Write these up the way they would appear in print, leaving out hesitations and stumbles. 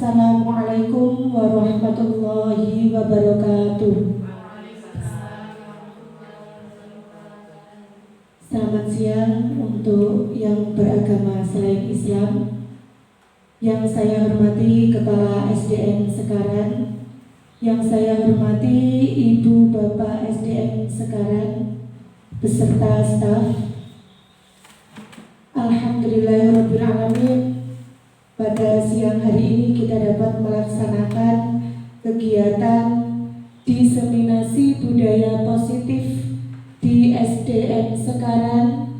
Assalamualaikum warahmatullahi wabarakatuh. Selamat siang untuk yang beragama selain Islam. Yang saya hormati Kepala SDN Sekaran, yang saya hormati Ibu Bapak SDN Sekaran beserta staf. Alhamdulillahirabbil alamin. Pada siang hari ini kita dapat melaksanakan kegiatan diseminasi budaya positif di SDN Sekaran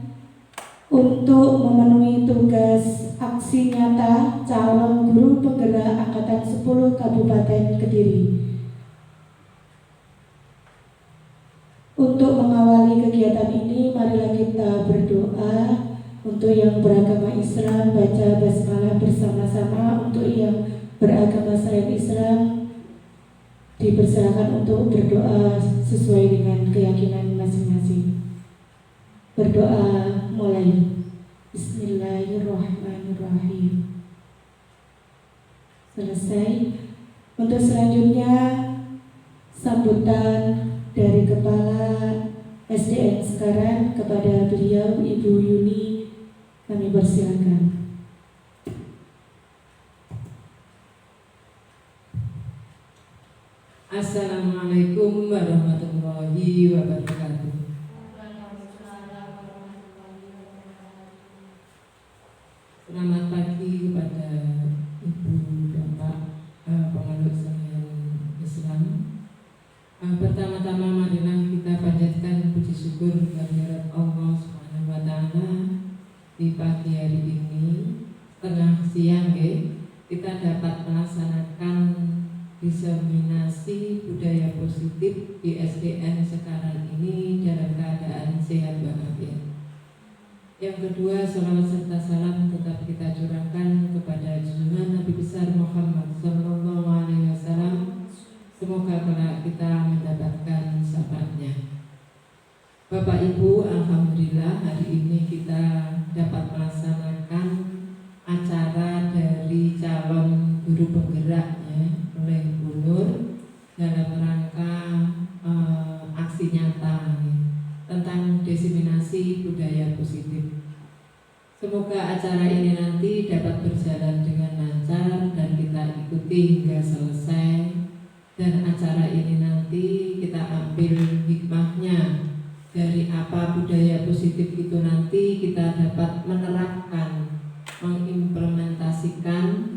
untuk memenuhi tugas aksi nyata calon guru penggerak Angkatan 10 Kabupaten Kediri. Untuk mengawali kegiatan ini, marilah kita berdoa. Untuk yang beragama Islam, baca basmalah bersama-sama. Untuk yang beragama selain Islam, dipersilakan untuk berdoa sesuai dengan keyakinan masing-masing. Berdoa mulai. Bismillahirrahmanirrahim. Selesai. Untuk selanjutnya, sambutan dari Kepala SDN Sekaran kepada beliau Ibu Yuni, kami persilakan. Assalamualaikum warahmatullahi wabarakatuh. Selamat pagi kepada Ibu Bapak penganut sekalian Islam. Pertama-tama marilah kita panjatkan puji syukur kehadirat Allah Subhanahu wa taala di pagi hari ini, tengah siang kita dapat melaksanakan diseminasi budaya positif di SDN Sekaran ini dalam keadaan sehat walafiat. Yang kedua, salawat serta salam tetap kita curahkan kepada junjungan Nabi besar Muhammad Sallallahu Alaihi Wasallam. Semoga kelak kita mendapatkan syafaatnya. Bapak Ibu, alhamdulillah hari ini kita dapat melaksanakan acara dari calon guru penggeraknya oleh Bu Nur dalam rangka aksi nyata tentang diseminasi budaya positif. Semoga acara ini nanti dapat berjalan dengan lancar dan kita ikuti hingga selesai, dan acara ini nanti kita ambil hikmahnya dari apa budaya positif itu, nanti kita dapat menerapkan, mengimplementasikan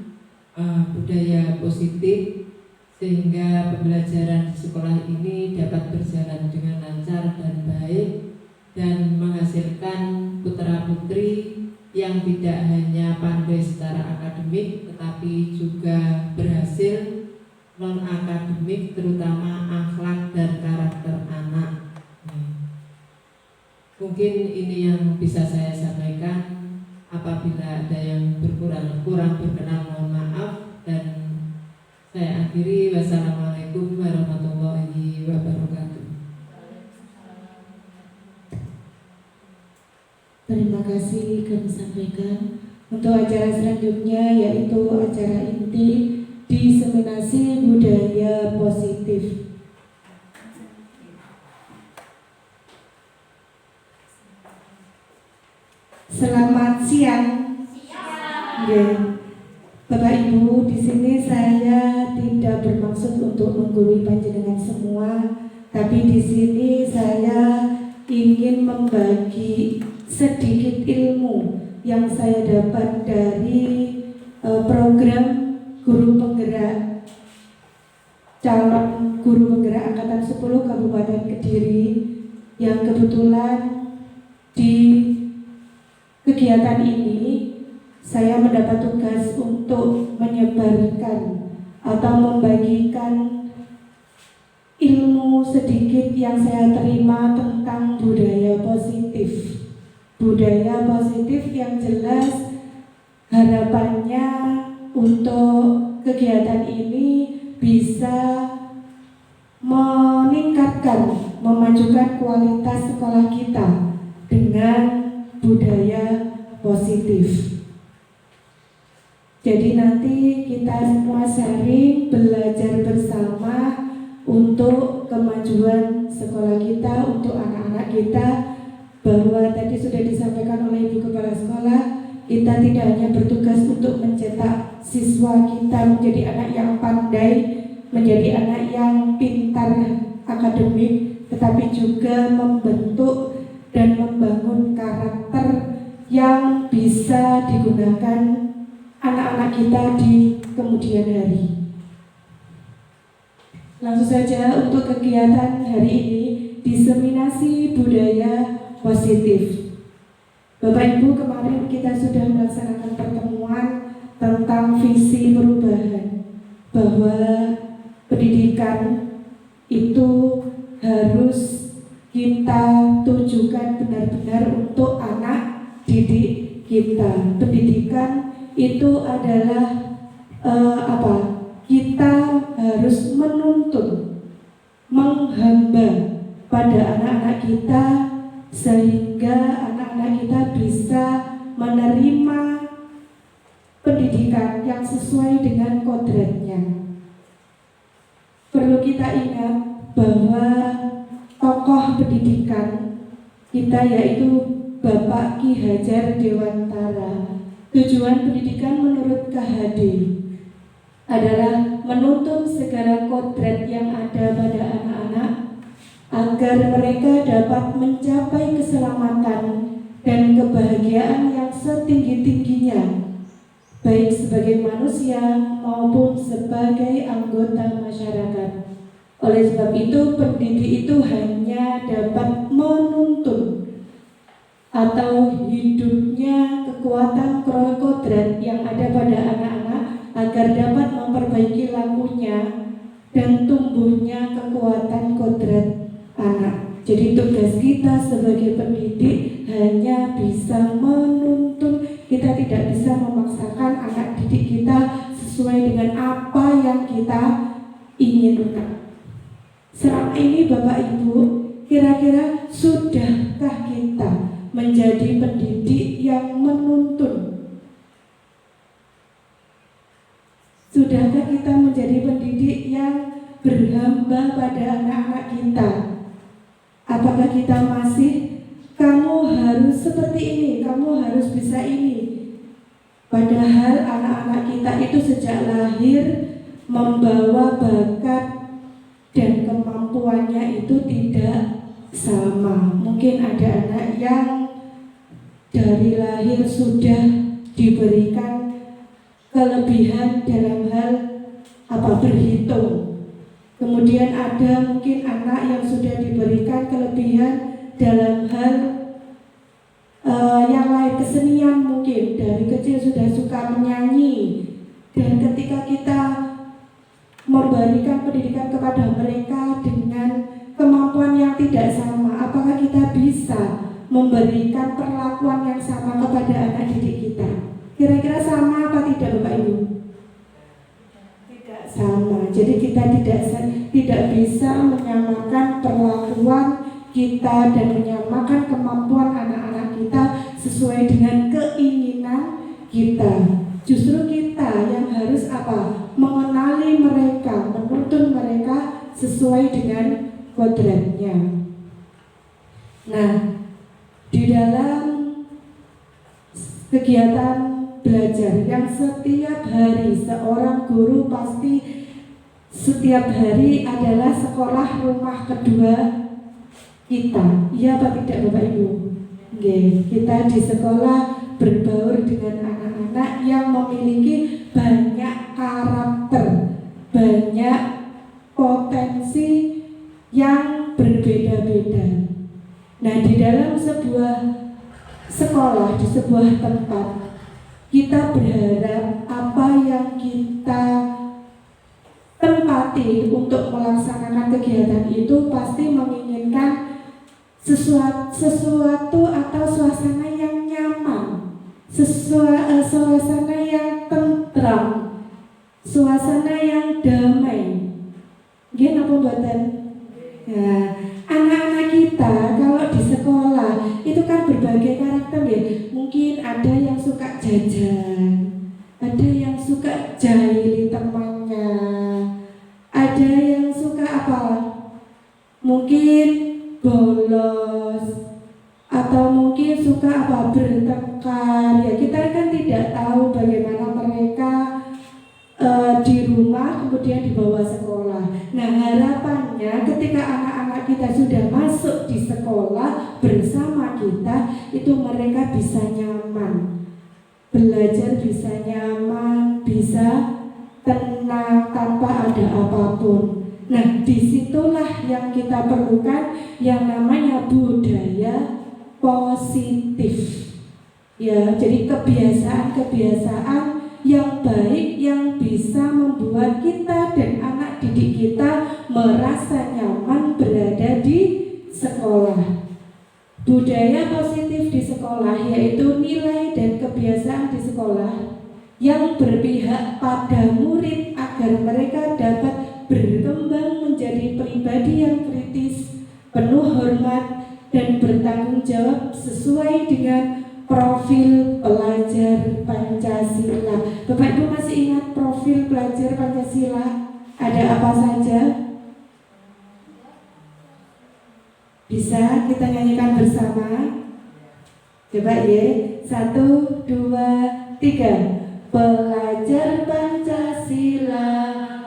budaya positif sehingga pembelajaran di sekolah ini dapat berjalan dengan lancar dan baik dan menghasilkan putra-putri yang tidak hanya pandai secara akademik tetapi juga berhasil non-akademik, terutama akhlak dan karakter anak. Mungkin ini yang bisa saya sampaikan. Apabila ada yang kurang berkenan, mohon maaf, dan saya akhiri. Wassalamualaikum warahmatullahi wabarakatuh. Terima kasih kami sampaikan. Untuk acara selanjutnya yaitu acara inti diseminasi budaya positif. Selamat siang. Bapak Ibu, di sini saya tidak bermaksud untuk menggurui panjenengan semua, tapi di sini saya ingin membagi sedikit ilmu yang saya dapat dari program guru penggerak calon guru penggerak Angkatan 10 Kabupaten Kediri, yang kebetulan di kegiatan ini saya mendapat tugas untuk menyebarkan atau membagikan ilmu sedikit yang saya terima tentang budaya positif. Budaya positif yang jelas harapannya untuk kegiatan ini bisa meningkatkan, memajukan kualitas sekolah kita dengan budaya positif. Jadi nanti kita semua sharing, belajar bersama untuk kemajuan sekolah kita, untuk anak-anak kita. Bahwa tadi sudah disampaikan oleh Ibu Kepala Sekolah, kita tidak hanya bertugas untuk mencetak siswa kita menjadi anak yang pandai, menjadi anak yang pintar akademik, tetapi juga membentuk dan membangun karakter yang bisa digunakan anak-anak kita di kemudian hari. Langsung saja untuk kegiatan hari ini, diseminasi budaya positif. Bapak Ibu, kemarin kita sudah melaksanakan pertemuan tentang visi perubahan, bahwa pendidikan itu harus kita tujukan benar-benar untuk anak didik kita. Pendidikan itu adalah kita harus menuntun, menghamba pada anak-anak kita, sehingga anak-anak kita bisa menerima pendidikan yang sesuai dengan kodratnya. Perlu kita ingat bahwa tokoh pendidikan kita yaitu Bapak Ki Hajar Dewantara. Tujuan pendidikan menurut KHD adalah menuntun segala kodrat yang ada pada anak-anak agar mereka dapat mencapai keselamatan dan kebahagiaan yang setinggi-tingginya, baik sebagai manusia maupun sebagai anggota masyarakat. Oleh sebab itu, pendidik itu hanya dapat menuntun atau hidupnya kekuatan kodrat yang ada pada anak-anak agar dapat memperbaiki lakunya dan tumbuhnya kekuatan kodrat anak. Jadi tugas kita sebagai pendidik hanya bisa menuntun. Kita tidak bisa memaksakan anak didik kita sesuai dengan apa yang kita inginkan. Selama ini Bapak Ibu, kira-kira sudahkah kita menjadi pendidik yang menuntun? Sudahkah kita menjadi pendidik yang berhamba pada anak-anak kita? Apakah kita masih, kamu harus seperti ini, kamu harus bisa ini? Padahal anak-anak kita itu sejak lahir membawa bakat dan kemampuannya itu tidak sama. Mungkin ada anak yang dari lahir sudah diberikan kelebihan dalam hal berhitung. Kemudian ada mungkin anak yang sudah diberikan kelebihan dalam hal yang lain, kesenian, mungkin dari kecil sudah suka menyanyi. Dan ketika kita memberikan pendidikan kepada mereka dengan kemampuan yang tidak sama, apakah kita bisa memberikan perlakuan yang sama kepada anak didik kita? Kira-kira sama apa tidak, Bapak Ibu? Tidak sama. Jadi kita tidak bisa menyamakan perlakuan kita dan menyamakan kemampuan anak-anak kita sesuai dengan keinginan kita. Justru kita yang harus mengenali mereka, menuntun mereka sesuai dengan kodratnya. Nah, di dalam kegiatan belajar yang setiap hari seorang guru pasti setiap hari adalah sekolah rumah kedua kita. Iya apa tidak, Bapak Ibu? Kita di sekolah berbaur dengan anak-anak yang memiliki banyak karakter, banyak potensi yang berbeda-beda. Nah, di dalam sebuah sekolah, di sebuah tempat, kita berharap apa yang kita tempati untuk melaksanakan kegiatan itu pasti menginginkan sesuatu atau suasana yang nyaman, suasana yang tentram, suasana yang damai. Gini apa buatan? Nah, anak-anak kita kalau di sekolah itu kan berbagai karakter ya. Mungkin ada yang suka jajan, ada yang ketika anak-anak kita sudah masuk di sekolah bersama kita, itu mereka bisa nyaman, belajar bisa nyaman, bisa tenang tanpa ada apapun. Nah, disitulah yang kita perlukan yang namanya budaya positif. Ya, jadi kebiasaan-kebiasaan yang baik yang bisa membuat kita dan anak didik kita merasa nyaman berada di sekolah. Budaya positif di sekolah yaitu nilai dan kebiasaan di sekolah yang berpihak pada murid agar mereka dapat berkembang menjadi pribadi yang kritis, penuh hormat, dan bertanggung jawab sesuai dengan profil pelajar Pancasila. Bapak Ibu masih ingat profil pelajar Pancasila? Ada apa saja? Bisa kita nyanyikan bersama? Coba ya, 1, 2, 3. Pelajar Pancasila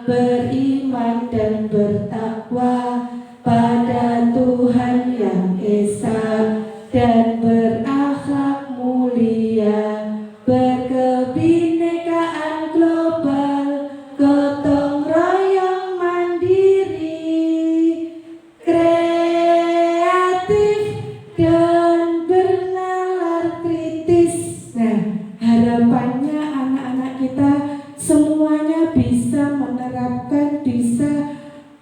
beriman dan bertakwa pada Tuhan yang Esa dan berakhlak mulia, berkebinekaan global, gotong royong mandiri, kreatif dan bernalar kritis. Nah, harapannya anak-anak kita semuanya bisa menerapkan, bisa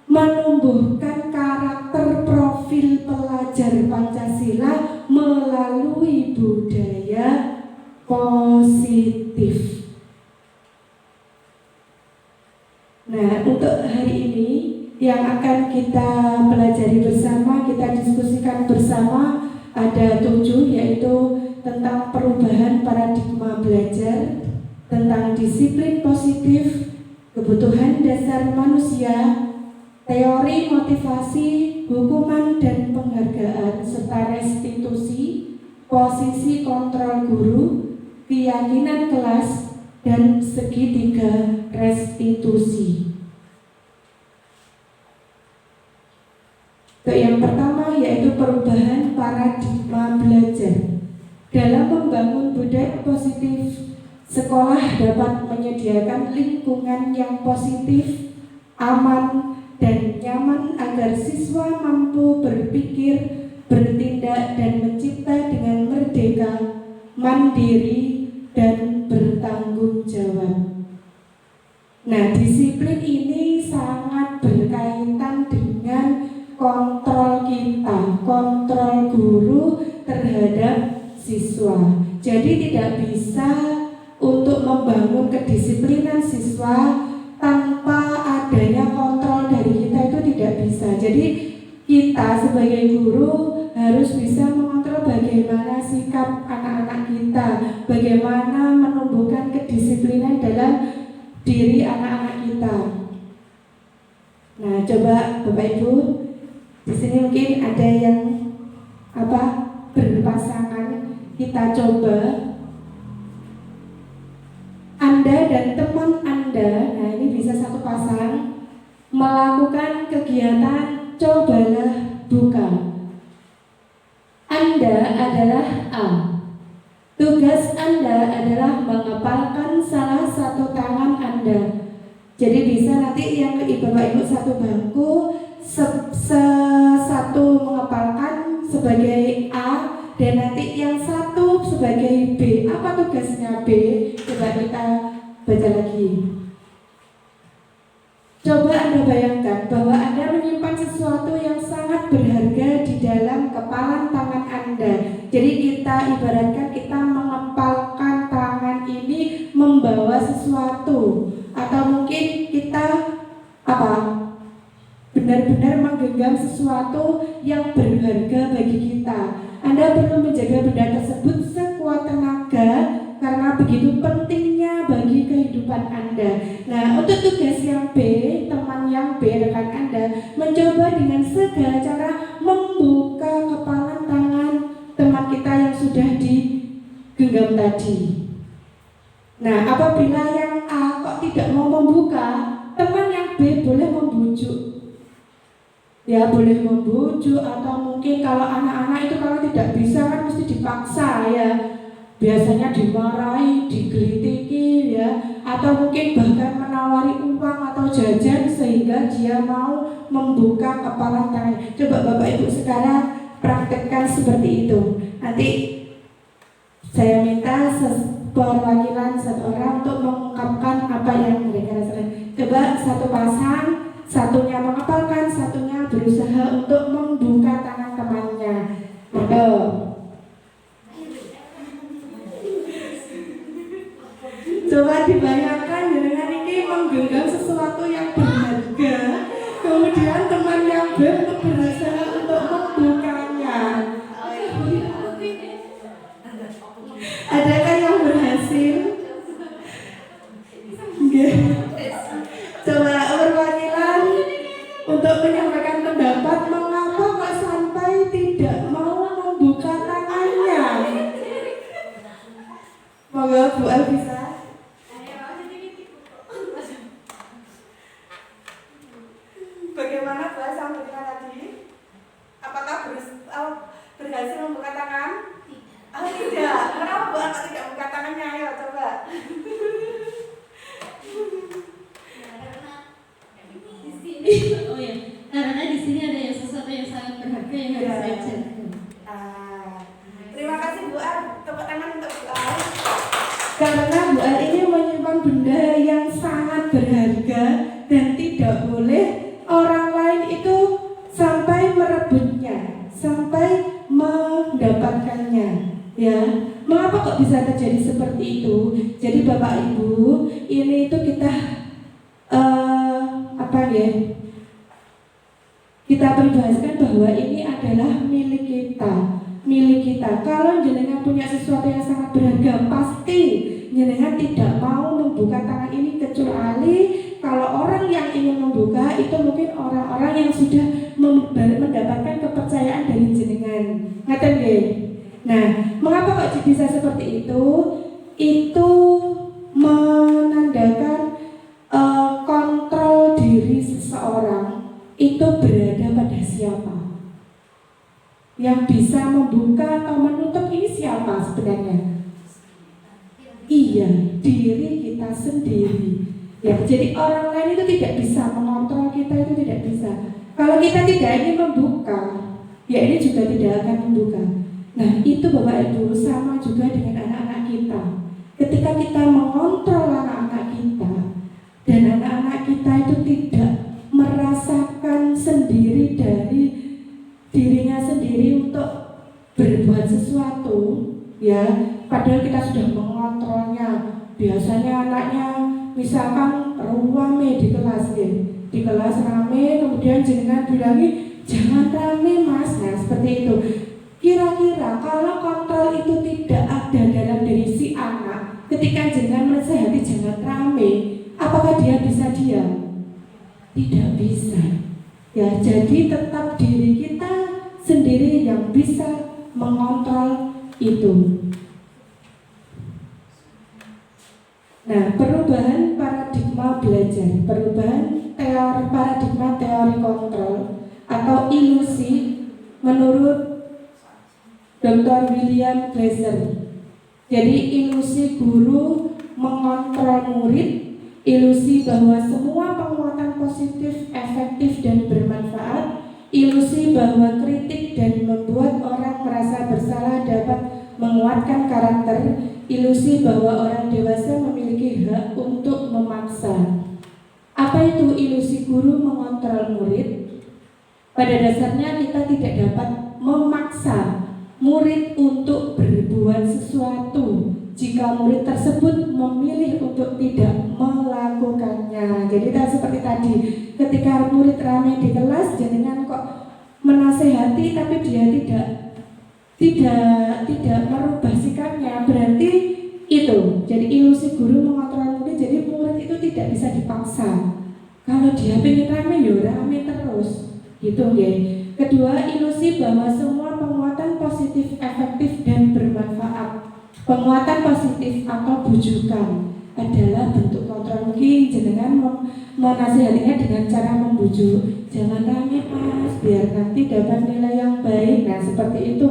menumbuhkan karakter profil pelajar Pancasila melalui budaya positif. Nah, untuk hari ini yang akan kita pelajari bersama, kita diskusikan bersama, ada 7, yaitu tentang perubahan paradigma belajar, tentang disiplin positif, kebutuhan dasar manusia, teori motivasi, hukuman dan penghargaan, serta restitusi, posisi kontrol guru, keyakinan kelas, dan segitiga restitusi. Yang pertama yaitu perubahan paradigma belajar. Dalam membangun budaya positif, sekolah dapat menyediakan lingkungan yang positif, aman, dan nyaman agar siswa mampu berpikir, bertindak, dan mencipta dengan merdeka, mandiri, dan bertanggung jawab. Nah, disiplin ini sangat berkaitan dengan kontrol kita, kontrol guru terhadap siswa. Jadi tidak bisa untuk membangun kedisiplinan siswa tanpa adanya kontrol dari kita, itu tidak bisa. Jadi kita sebagai guru harus bisa mengontrol bagaimana sikap anak-anak kita, bagaimana menumbuhkan kedisiplinan dalam diri anak-anak kita. Nah, coba Bapak Ibu, di sini mungkin ada yang berpasangan, kita coba Anda dan teman Anda, nah ini bisa satu pasang, melakukan kegiatan cobalah buka. Anda adalah A. Tugas Anda adalah mengepalkan salah satu tangan Anda. Jadi bisa nanti yang Bapak Ibu satu bangku, satu mengepalkan sebagai A, dan nanti yang satu sebagai B. Apa tugasnya B? Coba kita baca lagi. Coba Anda bayangkan bahwa Anda menyimpan sesuatu yang sangat berharga di dalam kepalan tangan Anda. Jadi kita ibaratkan kita mengepalkan tangan ini membawa sesuatu, atau mungkin kita benar-benar menggenggam sesuatu yang berharga bagi kita. Anda perlu menjaga benda tersebut sekuat tenaga karena begitu pentingnya bagi kehidupan Anda. Nah, untuk tugas yang B, teman yang B, rekan Anda, mencoba dengan segala cara membuka kepalan tangan teman kita yang sudah digenggam tadi. Nah, apabila yang A kok tidak mau membuka, teman yang B boleh membujuk. Ya, ya boleh membujuk, atau mungkin kalau anak-anak itu kalau tidak bisa kan mesti dipaksa ya, biasanya dimarahi, digelitiki ya, atau mungkin bahkan menawari uang atau jajan sehingga dia mau membuka kepala tangannya. Coba Bapak Ibu sekarang praktekkan seperti itu. Nanti saya minta perwakilan satu orang untuk mengungkapkan apa yang mereka rasakan. Coba satu pasang, satunya mengepalkan, satunya berusaha untuk membuka tangan temannya. Monggo. Coba dibayangkan dengan ini menggenggam sesuatu yang berharga, kemudian teman yang berusaha untuk membukanya. Adakah yang berhasil? Coba perwakilan untuk menyampaikan pendapat mengapa kok sampai tidak mau membuka tangannya. Moga Bu El bisa. Bagaimana bahasa Amerika tadi? Apakah berhasil membuka tangan? Tidak. Kenapa Bu El tidak membuka tangannya? Ayo coba. Oh ya, karena di sini ada yang sesuatu yang sangat berharga yang harus saya jaga. Terima kasih Bu Al. Tepuk tangan untuk Bu Al. Karena Bu Al ini menyimpan benda yang sangat berharga dan tidak boleh orang lain itu sampai merebutnya, sampai mendapatkannya. Ya, mengapa kok bisa terjadi seperti itu? Jadi Bapak Ibu, ini itu kita kita peribahaskan bahwa ini adalah milik kita. Kalau jenengan punya sesuatu yang sangat berharga, pasti jenengan tidak mau membuka tangan ini, kecuali kalau orang yang ingin membuka itu mungkin orang-orang yang sudah mendapatkan kepercayaan dari jenengan. Ngaten nggih? Nah, mengapa kok bisa seperti itu? Itu menandakan kontrol diri seseorang itu berada pada siapa. Yang bisa membuka atau menutup ini siapa sebenarnya? Iya, diri kita sendiri. Ya, jadi orang lain itu tidak bisa mengontrol kita, itu tidak bisa. Kalau kita tidak ingin membuka, ya ini juga tidak akan membuka. Nah, itu Bapak Ibu sama juga dengan anak-anak kita. Ketika kita mengontrol anak-anak kita dan anak-anak kita itu tidak merasakan sendiri dari dirinya sendiri untuk berbuat sesuatu, ya, padahal kita sudah mengontrolnya. Biasanya anaknya misalkan rame di kelas, ya, di kelas rame, kemudian jenengan bilangi jangan rame mas, nah seperti itu. Kira-kira kalau kontrol itu tidak ada dalam diri si anak, ketika jenengan menasehati jangan rame, apakah dia bisa diam? Tidak bisa. Ya, jadi tetap diri kita sendiri yang bisa mengontrol itu. Nah, perubahan paradigma belajar, perubahan paradigma teori kontrol atau ilusi menurut Dr. William Glasser. Jadi ilusi guru mengontrol murid, ilusi bahwa semua penguatan positif, efektif dan bermanfaat, ilusi bahwa kritik dan membuat orang merasa bersalah dapat menguatkan karakter, ilusi bahwa orang dewasa memiliki hak untuk memaksa. Apa itu ilusi guru mengontrol murid? Pada dasarnya kita tidak dapat memaksa murid untuk berbuat sesuatu jika murid tersebut memilih untuk tidak melakukannya. Jadi seperti tadi, ketika murid ramai di kelas, jenengan kok menasehati tapi dia tidak merubah sikapnya, berarti itu. Jadi ilusi guru mengontrol murid, jadi murid itu tidak bisa dipaksa. Kalau dia pengen ramai, ya ramai terus, gitu ya. Kedua, ilusi bahwa semua penguatan positif, efektif dan bermanfaat. Penguatan positif atau bujukan adalah bentuk kontrol. Mungkin jenengan menasihatinya dengan cara membujuk, jangan rame mas, biar nanti dapat nilai yang baik. Nah seperti itu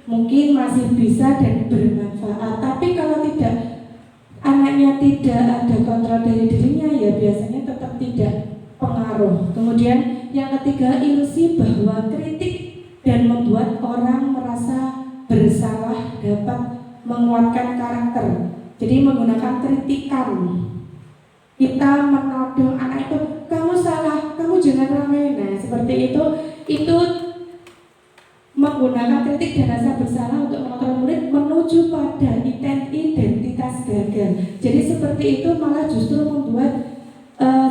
mungkin masih bisa dan bermanfaat. Tapi kalau tidak, anaknya tidak ada kontrol dari dirinya, ya biasanya tetap tidak pengaruh. Kemudian yang ketiga, ilusi bahwa kritik dan membuat orang merasa bersalah dapat menguatkan karakter. Jadi menggunakan kritikan, kita menodong anak itu, kamu salah, kamu jangan ramai. Nah seperti itu menggunakan kritik dan rasa bersalah untuk mengontrol murid menuju pada identitas gagal. Jadi seperti itu malah justru membuat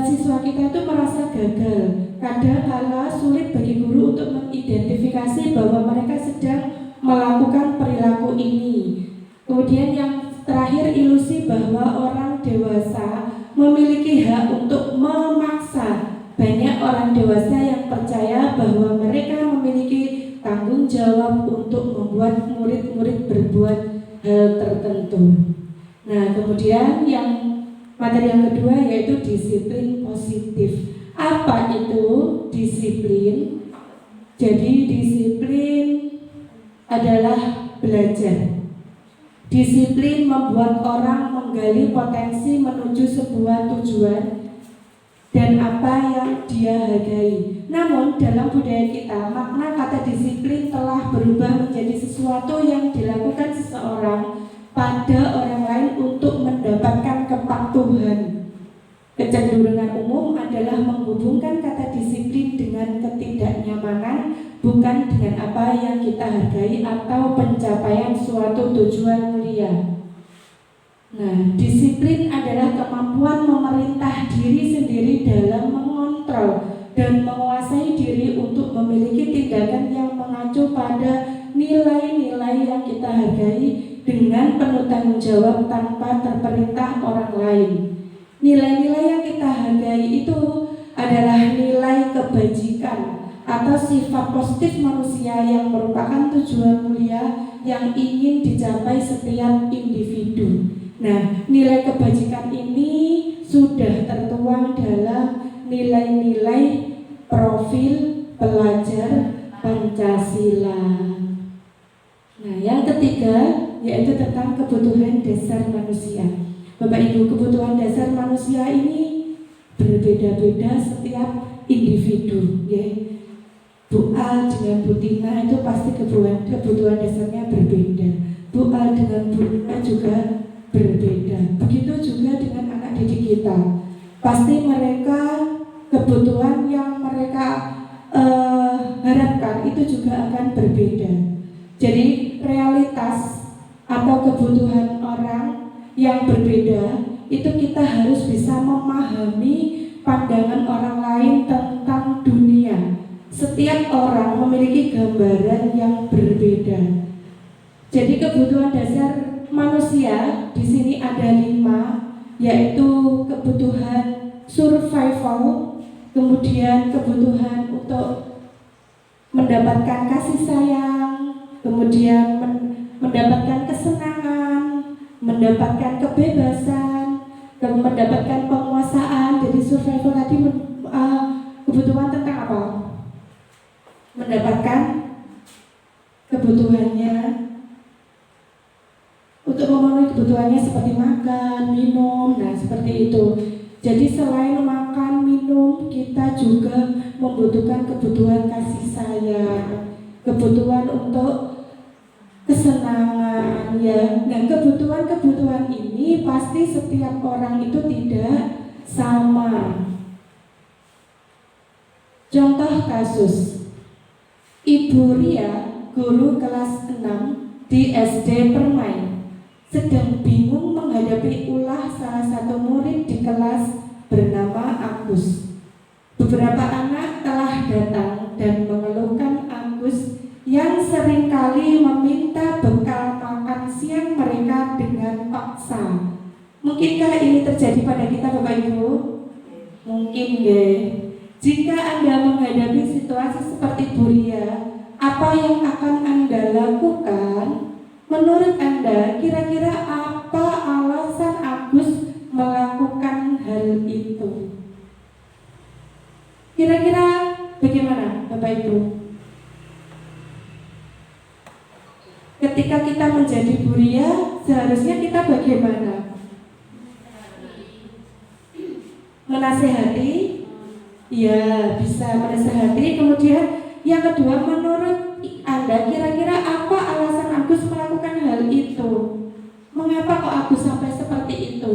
siswa kita itu merasa gagal. Kadang-kala sulit bagi guru untuk mengidentifikasi bahwa mereka sedang melakukan perilaku ini. Kemudian yang terakhir, ilusi bahwa orang dewasa memiliki hak untuk memaksa. Banyak orang dewasa yang percaya bahwa mereka memiliki tanggung jawab untuk membuat murid-murid berbuat hal tertentu. Nah, kemudian yang materi yang kedua yaitu disiplin positif. Apa itu disiplin? Jadi disiplin adalah belajar. Disiplin membuat orang menggali potensi menuju sebuah tujuan dan apa yang dia hargai. Namun dalam budaya kita, makna kata disiplin telah berubah menjadi sesuatu yang dilakukan seseorang pada orang lain untuk mendapatkan kepatuhan. Kecenderungan umum adalah menghubungkan kata disiplin dengan ketidaknyamanan, bukan dengan apa yang kita hargai atau pencapaian suatu tujuan mulia. Nah, disiplin adalah kemampuan memerintah diri sendiri dalam mengontrol dan menguasai diri untuk memiliki tindakan yang mengacu pada nilai-nilai yang kita hargai dengan penuh tanggung jawab tanpa terperintah orang lain. Nilai-nilai yang kita hargai itu adalah nilai kebajikan atau sifat positif manusia yang merupakan tujuan mulia yang ingin dicapai setiap individu. Nah, nilai kebajikan ini sudah tertuang dalam nilai-nilai profil pelajar Pancasila. Nah, yang ketiga yaitu tentang kebutuhan dasar manusia. Bapak Ibu, kebutuhan dasar manusia ini berbeda-beda setiap individu, ya. Bu Al dengan Bu Tina itu pasti kebutuhan dasarnya berbeda. Bu Al dengan Bu Tina juga berbeda. Begitu juga dengan anak didik kita. Pasti mereka kebutuhan yang mereka harapkan itu juga akan berbeda. Jadi realitas atau kebutuhan orang yang berbeda itu kita harus bisa memahami pandangan orang lain tentang dunia. Setiap orang memiliki gambaran yang berbeda. Jadi kebutuhan dasar manusia di sini ada 5, yaitu kebutuhan survival, kemudian kebutuhan untuk mendapatkan kasih sayang, kemudian mendapatkan kesenangan, mendapatkan kebebasan, dan mendapatkan penguasaan. Jadi survival tadi kebutuhan tentang apa? Mendapatkan kebutuhannya, untuk memenuhi kebutuhannya seperti makan, minum, nah seperti itu. Jadi selain makan, minum, kita juga membutuhkan kebutuhan kasih sayang, kebutuhan untuk kesenangan, ya. Nah, kebutuhan-kebutuhan ini pasti setiap orang itu tidak sama. Contoh kasus, Ibu Ria, guru kelas 6 di SD Permai, sedang bingung menghadapi ulah salah satu murid di kelas bernama Agus. Beberapa anak telah datang dan mengeluhkan Agus yang seringkali meminta bekal makan siang mereka dengan paksa. Mungkinkah ini terjadi pada kita, Bapak Ibu? Mungkin ya. Jika Anda menghadapi situasi seperti Bu Ria, apa yang akan Anda lakukan? Menurut Anda, kira-kira apa alasan Agus melakukan hal itu? Kira-kira bagaimana, Bapak Ibu? harusnya kita bagaimana? Menasehati, ya bisa menasehati. Kemudian yang kedua, menurut Anda kira-kira apa alasan Agus melakukan hal itu? Mengapa kok Agus sampai seperti itu?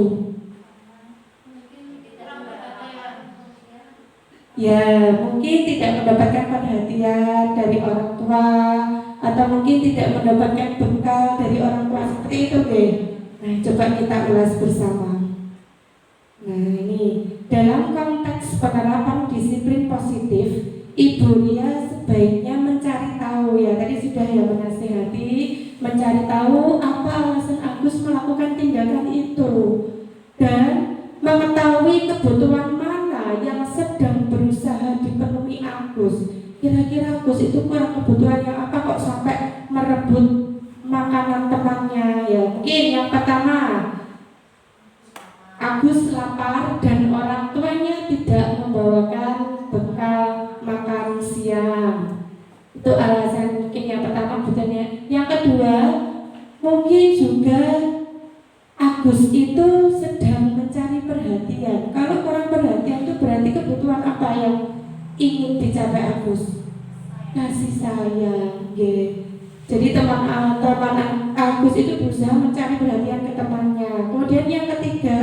Ya mungkin tidak mendapatkan perhatian dari orang tua, atau mungkin tidak mendapatkan bekal dari orang tua, seperti itu deh. Nah coba kita ulas bersama. Nah ini dalam konteks penerapan disiplin positif, Ibu Lia sebaiknya mencari tahu, ya tadi sudah ya, menasihati, mencari tahu apa alasan Agus melakukan tindakan itu, dan mengetahui kebutuhan mana yang sedang berusaha dipenuhi Agus. Kira-kira Agus itu kurang kebutuhan yang apa kok sampai merebut makanan temannya? Ya mungkin yang pertama, Agus lapar dan orang tuanya tidak membawakan bekal makan siang. Itu alasan mungkin yang pertama kebutuhannya. Yang kedua, mungkin juga Agus itu sedang mencari perhatian. Kalau kurang perhatian itu berarti kebutuhan apa yang ingin dicapai Agus? Kasih sayang, Jadi teman Agus itu berusaha mencari perhatian ke temannya. Kemudian yang ketiga,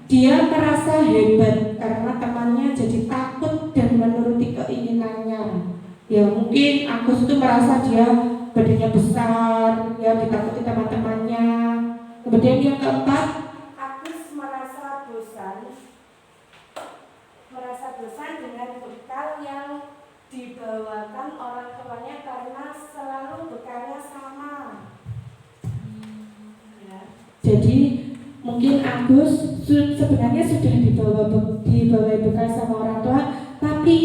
dia merasa hebat karena temannya jadi takut dan menuruti keinginannya. Ya mungkin Agus itu merasa dia badannya besar, ya ditakuti teman-temannya. Kemudian yang keempat, Agus merasa bosan dengan bekal yang dibawakan orang tuanya karena selalu bekalnya sama. Ya. Jadi mungkin Agus sebenarnya sudah dibawa bekal sama orang tua, tapi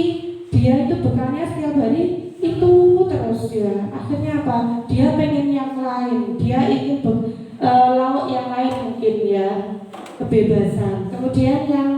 dia itu bekalnya setiap hari itu terus ya. Akhirnya apa? Dia pengen yang lain, dia ingin lauk yang lain mungkin ya, kebebasan. Kemudian yang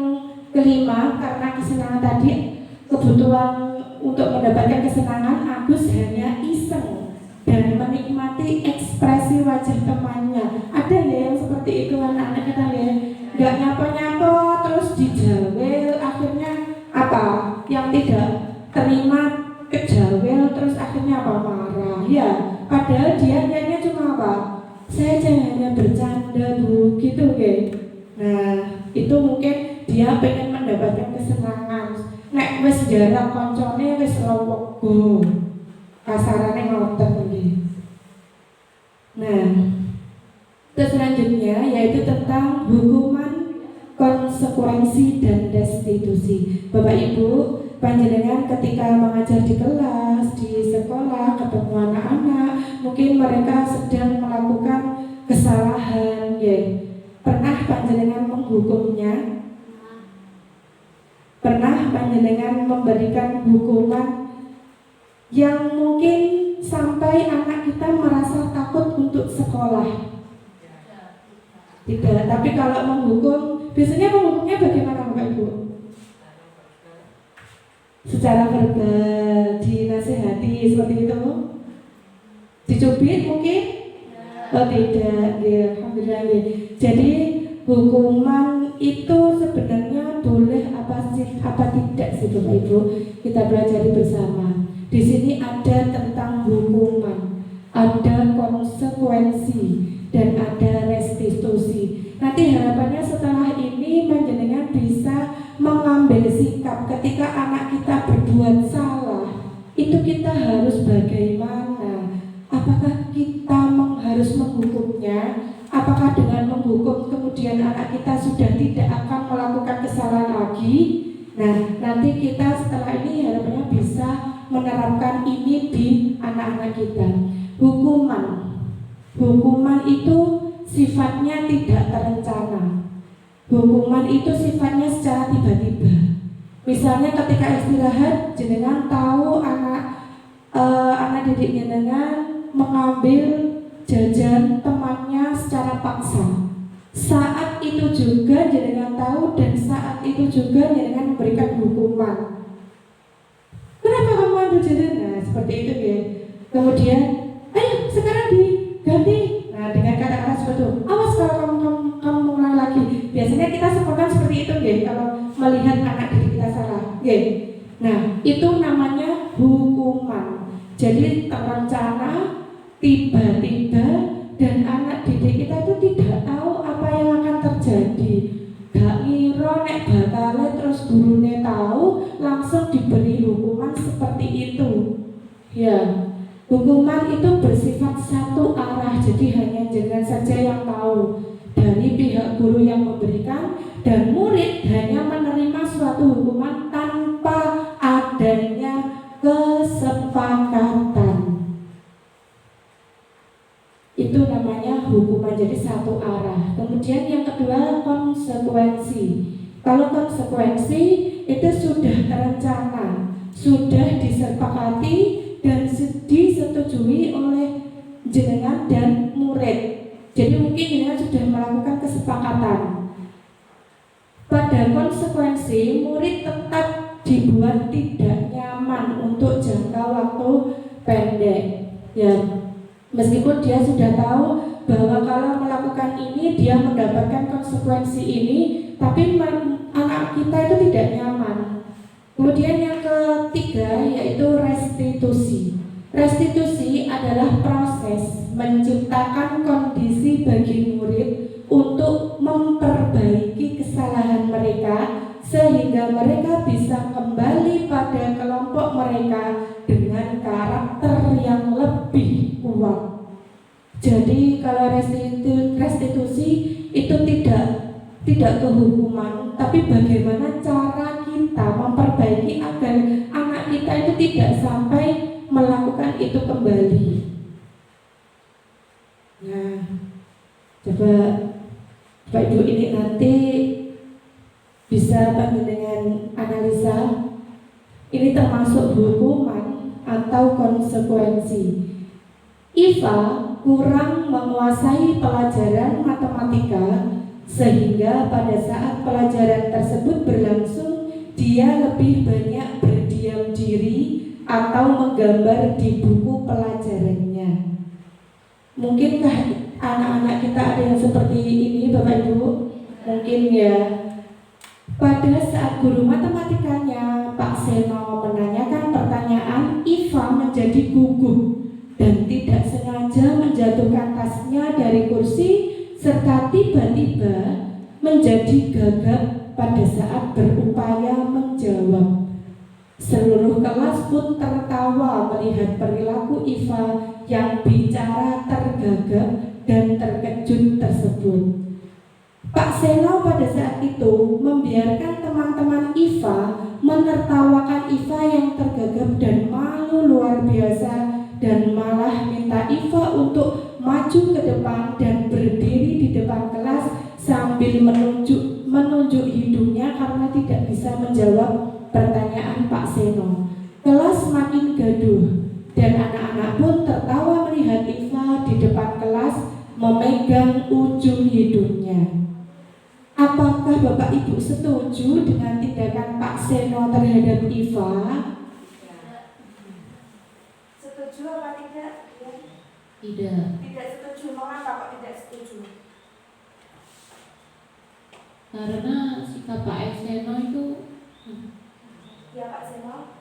kelima, karena kesenangan tadi, kebutuhan untuk mendapatkan kesenangan, Agus hanya iseng dan menikmati ekspresi wajah temannya. Ada ya yang seperti itu anak-anak kita ya, nggak nyapa-nyapa terus dijawel, akhirnya apa? Yang tidak terima kejawel terus akhirnya apa? Marah ya. Padahal dia niatnya cuma apa? Saya hanya bercanda bu, gitu ya. Nah itu mungkin dia pengen mendapatkan kesenangan. Nek wis jarak koncone wis lowok go, kasarane ngoten iki. Nah, terus selanjutnya yaitu tentang hukuman, konsekuensi dan restitusi. Bapak Ibu, panjenengan ketika mengajar di kelas, di sekolah, ketemu anak-anak, mungkin mereka sedang melakukan kesalahan, ya. Pernah panjenengan menghukumnya? Pernah panjenengan memberikan hukuman yang mungkin sampai anak kita merasa takut untuk sekolah? Tidak, tapi kalau menghukum, biasanya menghukumnya bagaimana Bapak Ibu? Secara verbal, dinasihati seperti itu? Dicubit mungkin? Oh tidak, ya, alhamdulillah. Ya. Jadi hukuman itu sebenarnya boleh apa tidak sih Bapak Ibu? Kita pelajari bersama. Di sini ada tentang hukuman, ada konsekuensi, dan ada restitusi. Nanti harapannya setelah ini panjenengan bisa mengambil sikap ketika anak kita berbuat salah. Itu kita harus bagaimana? Apakah kita harus menghukumnya? Apakah dengan menghukum kemudian anak kita sudah tidak akan melakukan kesalahan lagi? Nah, nanti kita setelah ini harapannya bisa menerapkan ini di anak-anak kita. Hukuman itu sifatnya tidak terencana. Hukuman itu sifatnya secara tiba-tiba. Misalnya ketika istirahat, jenengan tahu anak didik jenengan mengambil jajan temannya secara paksa. Saat itu juga jenengan tahu dan saat itu juga jenengan memberikan hukuman. Kenapa kamu ambil jajan? Nah, seperti itu ya. Kemudian, ayo sekarang diganti. Nah, dengan kata-kata seperti itu, awas Nah, itu namanya hukuman. Jadi terencana, tiba-tiba, dan anak didik kita itu tidak tahu apa yang akan terjadi. Gak ngira nek bakale terus gurune tahu langsung diberi hukuman seperti itu. Ya, hukuman itu bersifat satu arah, jadi hanya jenengan saja yang tahu. Dari pihak guru yang memberikan dan murid hanya menerima suatu hukuman tanpa adanya kesepakatan. Itu namanya hukuman, jadi satu arah. Kemudian yang kedua, konsekuensi. Kalau konsekuensi itu sudah terencana, sudah disepakati dan disetujui oleh jenengan dan murid. Jadi mungkin jenengan sudah melakukan kesepakatan. Pada konsekuensi, murid tetap dibuat tidak nyaman untuk jangka waktu pendek. Ya, meskipun dia sudah tahu bahwa kalau melakukan ini dia mendapatkan konsekuensi ini, tapi anak kita itu tidak nyaman. Kemudian yang ketiga yaitu restitusi. Restitusi adalah proses menciptakan kondisi bagi murid untuk memperbaiki kesalahan mereka sehingga mereka bisa kembali pada kelompok mereka dengan karakter yang lebih kuat. Jadi kalau restitusi itu tidak kehukuman, tapi bagaimana cara kita memperbaiki agar anak kita itu tidak sampai melakukan itu kembali. Nah, coba Bapak Ibu ini nanti bisa bantu dengan analisa. Ini termasuk hukuman atau konsekuensi. Iva kurang menguasai pelajaran matematika sehingga pada saat pelajaran tersebut berlangsung dia lebih banyak berdiam diri atau menggambar di buku pelajarannya. Mungkinkah anak-anak kita ada yang seperti ini Bapak Ibu? Mungkin ya. Pada saat guru matematikanya Pak Seno menanyakan pertanyaan, Iva menjadi gugup dan tidak sengaja menjatuhkan tasnya dari kursi serta tiba-tiba menjadi gagap pada saat berupaya menjawab. Seluruh kelas pun tertawa melihat perilaku Iva yang bicara tergagap dan terkejut tersebut. Pak Seno pada saat itu membiarkan teman-teman Iva menertawakan Iva yang tergagap dan malu luar biasa dan malah minta Iva untuk maju ke depan dan berdiri di depan kelas sambil menunjuk hidungnya karena tidak bisa menjawab pertanyaan Pak Seno. Kelas makin gaduh dan anak-anak pun tertawa melihat Iva di depan kelas memegang ujung hidungnya. Apakah Bapak Ibu setuju dengan tindakan Pak Seno terhadap Iva? Setuju apa tidak? Tidak. Tidak setuju. Mengapa kok tidak setuju? Karena sikap Pak Seno itu Ya Pak Seno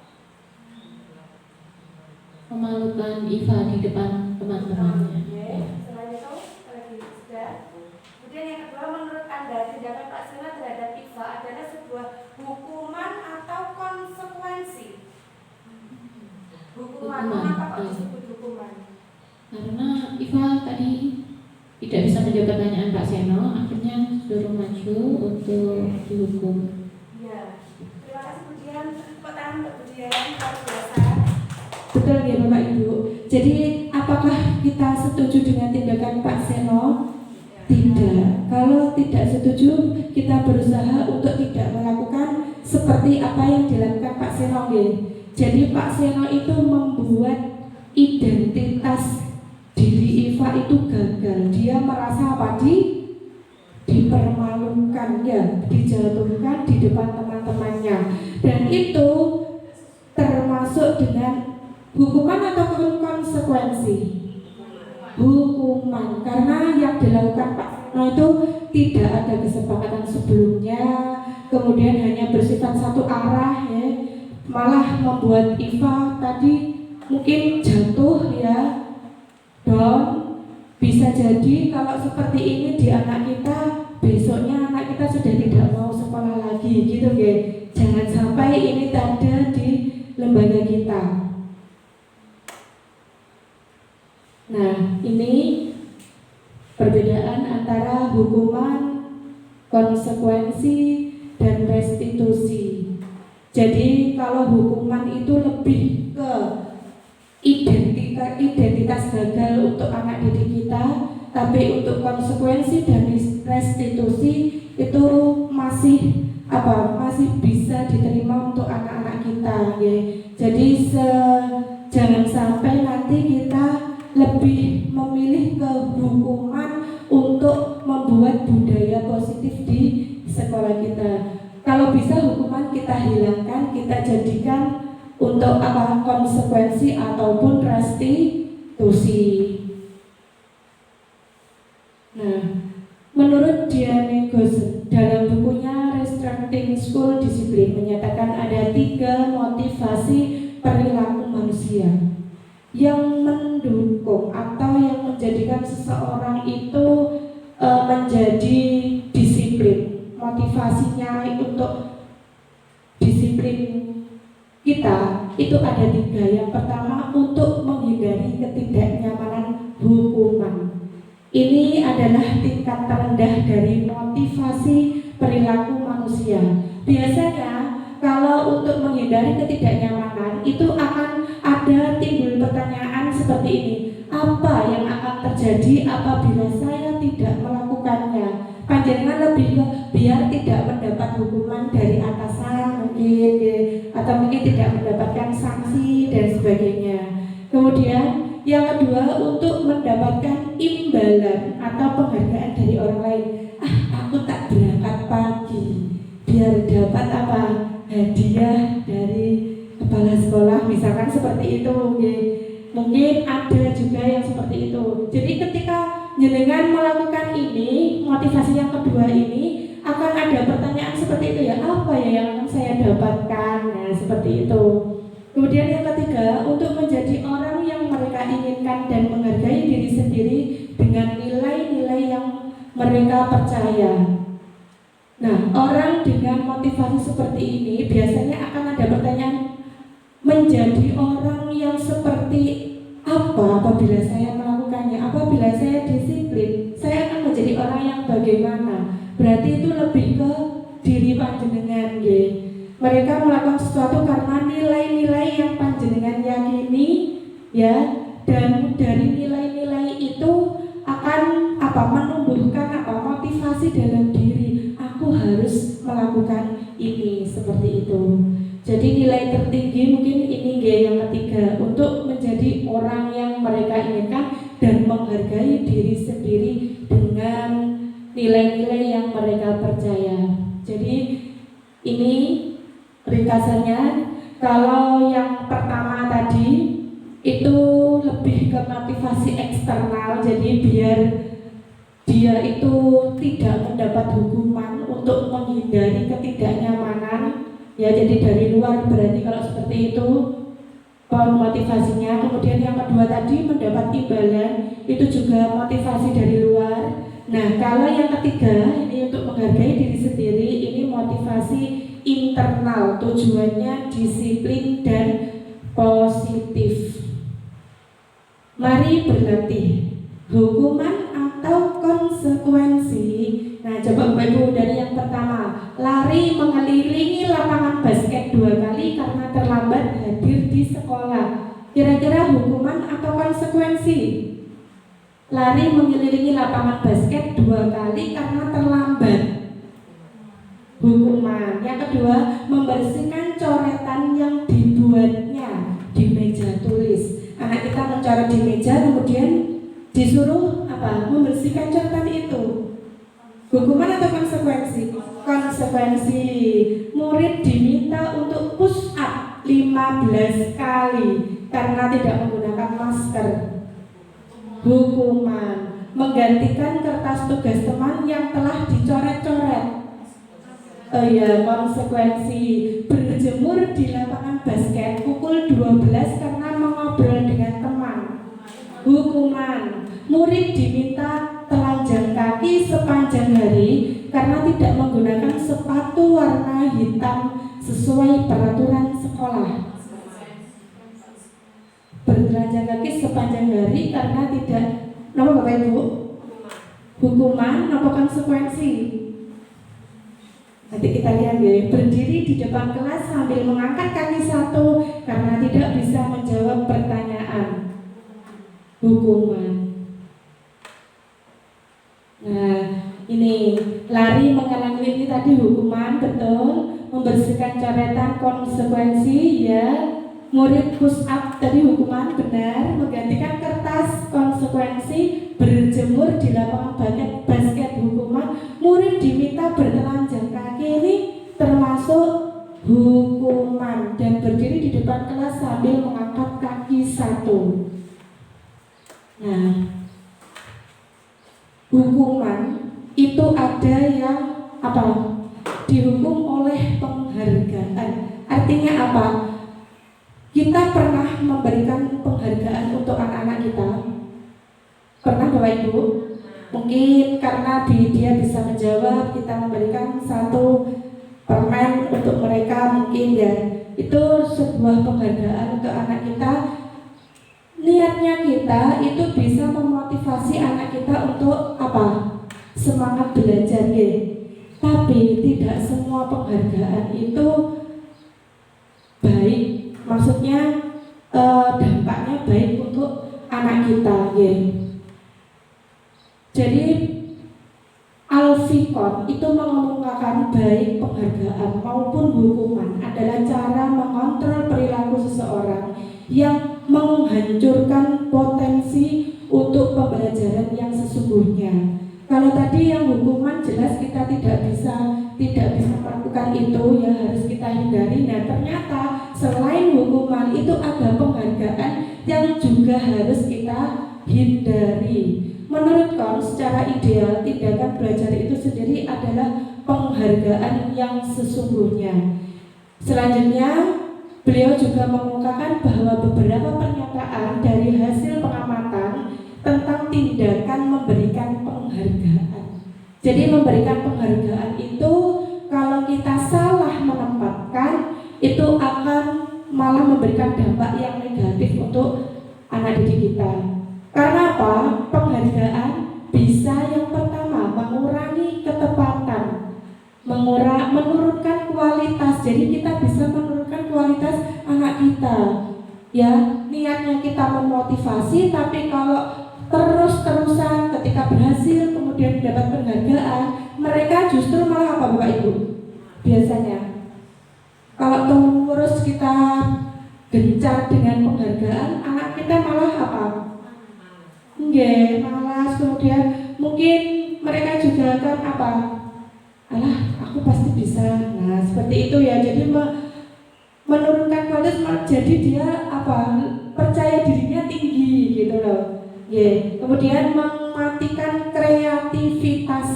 memalukan Iva di depan teman-temannya. Selain itu, lagi sudah. Kemudian yang kedua, menurut Anda tindakan Pak Seno terhadap Iva adalah sebuah hukuman atau konsekuensi? Hukuman. Mengapa kok disebut hukuman? Karena Iva tadi tidak bisa menjawab pertanyaan Pak Seno, akhirnya suruh maju untuk dihukum. Ya, terima kasih. Kemudian tepuk tangan untuk Budian luar biasa. Betul ya Bapak Ibu. Jadi apakah kita setuju dengan tindakan Pak Seno? Tidak. Kalau tidak setuju, kita berusaha untuk tidak melakukan seperti apa yang dilakukan Pak Seno. Jadi Pak Seno itu membuat identitas diri Iva itu gagal. Dia merasa apa? Dipermalukan ya, dijatuhkan di depan teman-temannya. Dan itu termasuk dengan hukuman atau konsekuensi? Hukuman, karena yang dilakukan Pak Seno itu tidak ada kesepakatan sebelumnya, kemudian hanya bersifat satu arah ya. malah membuat Iva tadi mungkin jatuh ya, down. Bisa jadi kalau seperti ini di anak kita, besoknya anak kita sudah tidak mau sekolah lagi gitu ya. Jangan sampai ini ada di lembaga kita. Nah, ini perbedaan antara hukuman, konsekuensi, dan restitusi. Jadi kalau hukuman itu lebih ke identitas gagal untuk anak didik kita, tapi untuk konsekuensi dan restitusi itu masih bisa diterima untuk anak-anak kita ya. Jadi jangan sampai nanti kita lebih memilih ke hukuman untuk membuat budaya positif di sekolah kita. Kalau bisa hukuman kita hilangkan, kita jadikan untuk konsekuensi ataupun restitusi. Nah, menurut Diane Gosen dalam bukunya Restructuring School Discipline menyatakan ada 3 motivasi perilaku manusia yang mendukung atau yang menjadikan seseorang itu menjadi disiplin. Motivasinya untuk disiplin kita itu ada 3. Yang pertama, untuk menghindari ketidaknyamanan hukuman. Ini adalah tingkat terendah dari motivasi perilaku manusia. Biasanya kalau untuk menghindari ketidaknyamanan itu akan ada timbul pertanyaan seperti ini. Apa yang akan terjadi apabila saya tidak melakukannya? Panjenengan lebih ke biar tidak mendapat hukuman dari atasan mungkin ya, atau mungkin tidak mendapatkan sanksi dan sebagainya. Kemudian yang kedua, untuk mendapatkan imbalan atau penghargaan dari orang lain. Aku tak berangkat pagi biar dapat hadiah dari kepala sekolah, misalkan seperti itu ya. Mungkin ada juga yang seperti itu. Jadi ketika jenengan melakukan ini, motivasi yang kedua ini, akan ada pertanyaan seperti itu ya, apa ya yang akan saya dapatkan? Nah, seperti itu. Kemudian yang ketiga, untuk menjadi orang yang mereka inginkan dan menghargai diri sendiri dengan nilai-nilai yang mereka percaya. Nah, orang dengan motivasi seperti ini biasanya akan ada pertanyaan, menjadi orang yang seperti apa apabila saya melakukannya? Apabila saya disiplin, saya akan menjadi orang yang bagaimana? Berarti itu lebih ke diri panjenengan ya. Mereka melakukan sesuatu karena nilai-nilai yang panjenengan yakini ya, dan dari nilai-nilai itu akan menumbuhkan motivasi dalam diri. Aku harus melakukan ini, seperti itu. Jadi nilai tertinggi mungkin ini yang ketiga, untuk menjadi orang yang mereka inginkan dan menghargai diri sendiri dengan nilai-nilai yang mereka percaya. Jadi ini ringkasannya. Kalau yang pertama tadi itu lebih ke motivasi eksternal, jadi biar dia itu tidak mendapat hukuman untuk menghindari ketidaknyamanan. Ya, jadi dari luar berarti kalau seperti itu motivasinya. Kemudian yang kedua tadi mendapat imbalan, itu juga motivasi dari luar. Nah, kalau yang ketiga ini untuk menghargai diri sendiri, ini motivasi internal, tujuannya disiplin dan positif. Mari berlatih, hukuman atau konsekuensi. Nah, coba Bapak Ibu dari yang pertama, lari mengelilingi lapangan basket 2 kali karena terlambat hadir di sekolah. Kira-kira hukuman atau konsekuensi? Lari mengelilingi lapangan basket 2 kali karena terlambat. Hukuman. Yang kedua, membersihkan coretan yang dibuatnya di meja tulis. Anak kita mencoret di meja, kemudian disuruh membersihkan coretan itu. Hukuman atau konsekuensi? Konsekuensi. Murid diminta untuk push up 15 kali karena tidak menggunakan masker. Hukuman. Menggantikan kertas tugas teman yang telah dicoret-coret. Konsekuensi. berjemur di lapangan basket pukul 12 karena mengobrol dengan teman. Hukuman, murid diminta telanjang kaki sepanjang hari karena tidak menggunakan sepatu warna hitam sesuai peraturan sekolah. Bertelanjang kaki sepanjang hari karena tidak, apa Bapak Ibu? Hukuman apa konsekuensi? Nanti kita lihat ya. Berdiri di depan kelas sambil mengangkat kaki satu karena tidak bisa menjawab pertanyaan. Hukuman. Nah, ini lari menghalangi ini tadi hukuman, betul. Membersihkan coretan konsekuensi, ya. Murid push up tadi hukuman, benar. Menggantikan kertas konsekuensi. Berjemur di lapangan basket hukuman. Murid diminta bertelanjang kaki, ini termasuk hukuman. Dan berdiri di depan kelas sambil mengangkat kaki satu. Nah, hukuman itu ada yang apa? Dihukum oleh penghargaan. Artinya apa? Kita pernah memberikan penghargaan untuk anak-anak kita. Pernah Bapak Ibu? Mungkin karena dia bisa menjawab, kita memberikan satu permen untuk mereka mungkin ya. Itu sebuah penghargaan untuk anak kita. Niatnya kita itu bisa memotivasi anak kita untuk apa? Semangat belajar ya. Tapi tidak semua penghargaan itu baik. Maksudnya dampaknya baik untuk anak kita ya. Jadi Al-Fikon itu mengemukakan baik penghargaan maupun hukuman adalah cara mengontrol perilaku seseorang yang menghancurkan potensi untuk pembelajaran yang sesungguhnya. Kalau tadi yang hukuman jelas kita tidak bisa melakukan itu, ya harus kita hindari. Nah ternyata selain hukuman itu ada penghargaan yang juga harus kita hindari. Menurut Kon, secara ideal tindakan belajar itu sendiri adalah penghargaan yang sesungguhnya. Selanjutnya beliau juga mengungkapkan bahwa beberapa pernyataan dari hasil pengamatan tentang tindakan memberikan penghargaan. Jadi memberikan penghargaan itu kalau kita salah menempatkan itu akan malah memberikan dampak yang negatif untuk anak didik kita. Karena apa? Penghargaan bisa yang pertama mengurangi ketepatan, menurunkan kualitas. Jadi kita bisa menurunkan kualitas anak kita. Ya, niatnya kita memotivasi, tapi kalau terus-terusan ketika berhasil kemudian mendapat penghargaan, mereka justru malah apa Bapak Ibu? Biasanya kalau terus kita gencar dengan penghargaan, anak kita malah apa? Nggih, malas, kemudian mungkin mereka juga akan apa? Alah, aku pasti bisa. Nah, seperti itu ya. Jadi menurunkan kualitas, jadi dia apa? Percaya dirinya tinggi gitu loh. Kemudian mematikan kreativitas.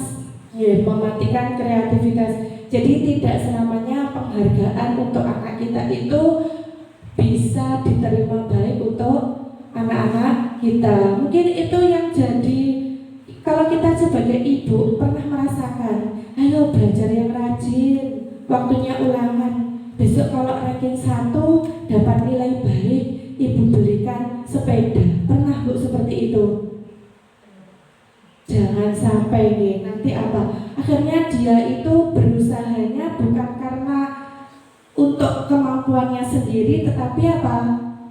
Mematikan kreativitas. Jadi tidak selamanya penghargaan untuk anak kita itu bisa diterima baik untuk anak-anak kita. Mungkin itu yang jadi, kalau kita sebagai ibu pernah merasakan, ayo belajar yang rajin, waktunya ulangan. Besok kalau ranking 1 dapat nilai baik, ibu belikan sepeda. Pernah Bu seperti itu? Jangan sampai nih, nanti apa? Akhirnya dia itu berusahanya bukan karena untuk kemampuannya sendiri, tetapi apa?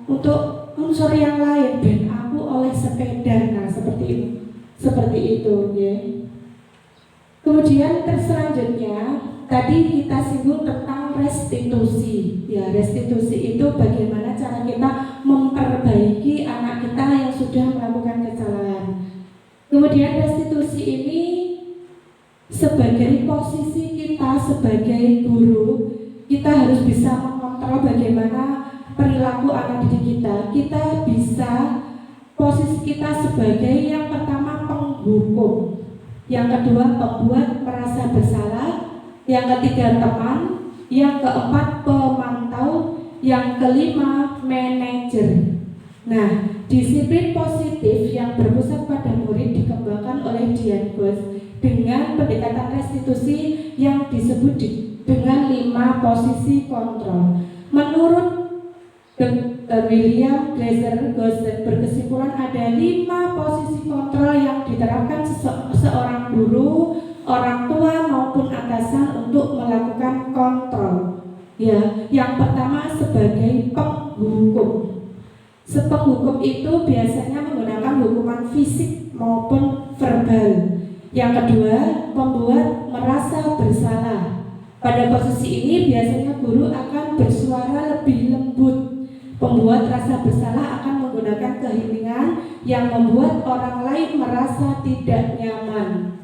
Untuk unsur yang lain. Ben aku oleh sepeda. Nah seperti itu ya. Kemudian selanjutnya tadi kita singgung tentang restitusi. Ya, restitusi itu bagaimana cara kita memperbaiki anak kita yang sudah melakukan kesalahan. Kemudian restitusi ini sebagai posisi kita sebagai guru, kita harus bisa mengontrol bagaimana perilaku anak didik kita. Kita bisa, posisi kita sebagai yang pertama penghukum, yang kedua pembuat merasa bersalah, yang ketiga teman, yang keempat pemantau, yang kelima manajer. Nah, disiplin positif yang berpusat pada murid dikembangkan oleh Dian Bos dengan pendekatan restitusi yang disebut dengan 5 posisi kontrol. Menurut William Glaser Gosen berkesimpulan ada 5 posisi kontrol yang diterapkan seorang guru, orang tua maupun atasan untuk melakukan kontrol. Ya, yang pertama sebagai penghukum. Penghukum itu biasanya menggunakan hukuman fisik maupun verbal. Yang kedua, membuat merasa bersalah. Pada posisi ini biasanya guru akan bersuara lebih lembut. Pembuat rasa bersalah akan menggunakan keheningan yang membuat orang lain merasa tidak nyaman.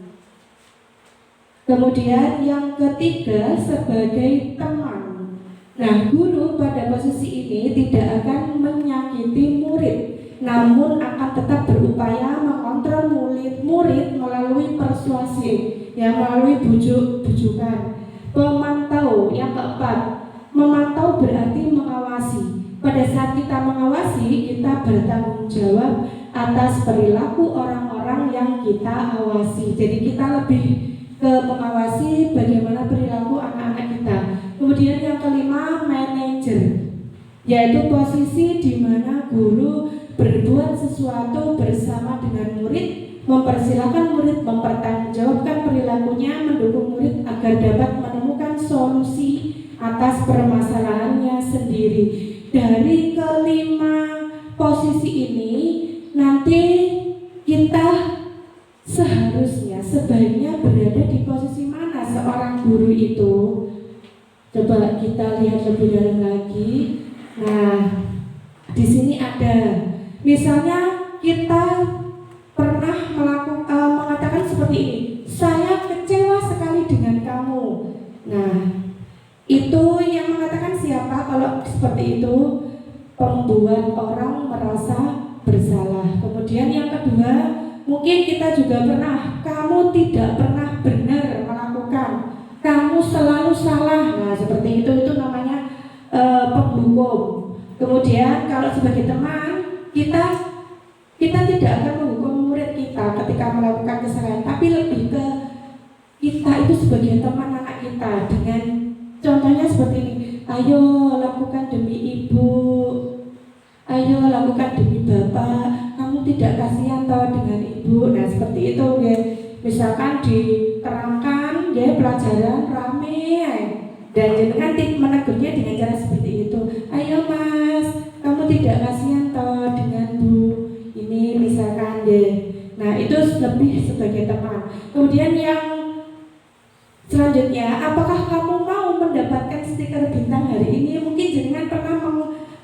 Kemudian yang ketiga sebagai teman. Nah, guru pada posisi ini tidak akan menyakiti murid, namun akan tetap berupaya mengontrol murid melalui persuasi, melalui bujukan. Pemantau, yang keempat, memantau berarti mengawasi. Pada saat kita mengawasi, kita bertanggung jawab atas perilaku orang-orang yang kita awasi. Jadi kita lebih ke mengawasi bagaimana perilaku anak-anak kita. Kemudian yang kelima, manajer, yaitu posisi di mana guru berbuat sesuatu bersama dengan murid, mempersilahkan murid mempertanggungjawabkan perilakunya, mendukung murid agar dapat menemukan solusi atas permasalahannya sendiri. Dari kelima posisi ini, nanti kita sebaiknya berada di posisi mana seorang guru itu. Coba kita lihat lebih dalam lagi. Nah, di sini ada, misalnya kita pernah mengatakan seperti ini, saya kecewa sekali dengan kamu. Nah, itu yang mengatakan siapa? Kalau seperti itu, pembuat orang merasa bersalah. Kemudian yang kedua, mungkin kita juga pernah, kamu tidak pernah benar melakukan, kamu selalu salah. Nah, seperti itu namanya penghukum. Kemudian kalau sebagai teman, kita tidak akan menghukum murid kita ketika melakukan kesalahan, tapi lebih ke kita itu sebagai teman anak kita dengan contohnya seperti ini. Ayo lakukan demi ibu, ayo lakukan demi bapak, kamu tidak kasihan toh dengan ibu. Nah, seperti itu ya. Misalkan diterangkan ya pelajaran rame dan jenengan menegurnya dengan cara seperti itu. Ayo mas, kamu tidak kasihan toh dengan bu ini misalkan ya. Nah, itu lebih sebagai teman. Kemudian yang selanjutnya, apakah kamu mau mendapatkan stiker bintang hari ini? Mungkin jenengan pernah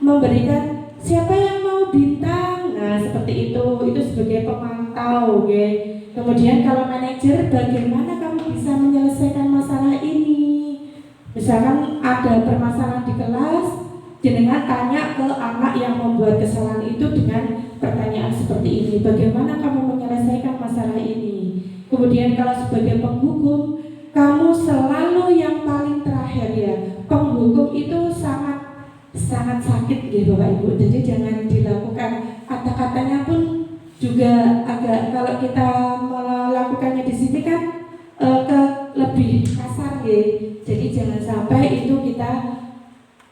memberikan siapa yang mau bintang. Nah, seperti itu sebagai pemantau ya. Kemudian kalau manajer, bagaimana kamu bisa menyelesaikan masalah ini? Misalkan ada permasalahan di kelas, jenengan tanya ke anak yang membuat kesalahan itu dengan pertanyaan seperti ini, bagaimana kamu menyelesaikan masalah ini? Kemudian kalau sebagai penghukum, kamu selalu yang paling terakhir ya. Penghukum itu sangat sakit ya Bapak Ibu, jadi jangan dilakukan. Kata-katanya pun juga agak, kalau kita melakukannya di sini kan lebih kasar ya. Jadi jangan sampai itu kita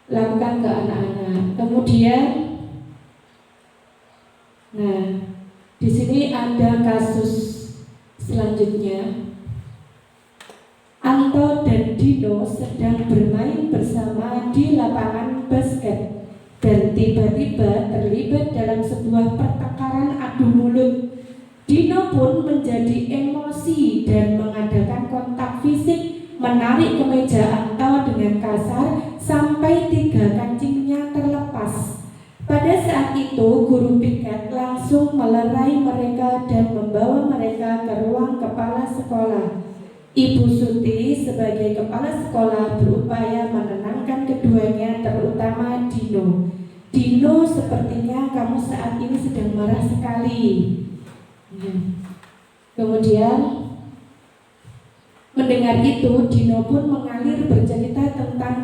lakukan ke anak-anak. Kemudian, nah di sini ada kasus selanjutnya. Anto dan Dino sedang bermain bersama di lapangan basket dan tiba-tiba terlibat dalam sebuah pertengkaran adu mulut. Dino pun menjadi emosi dan mengadakan kontak fisik, menarik kemeja Anto dengan kasar sampai 3 kancingnya terlepas. Pada saat itu guru piket langsung melerai mereka dan membawa mereka ke ruang kepala sekolah. Ibu Suti sebagai kepala sekolah berupaya menenangkan keduanya, terutama Dino. Dino, sepertinya kamu saat ini sedang marah sekali. Kemudian mendengar itu, Dino pun mengalir bercerita tentang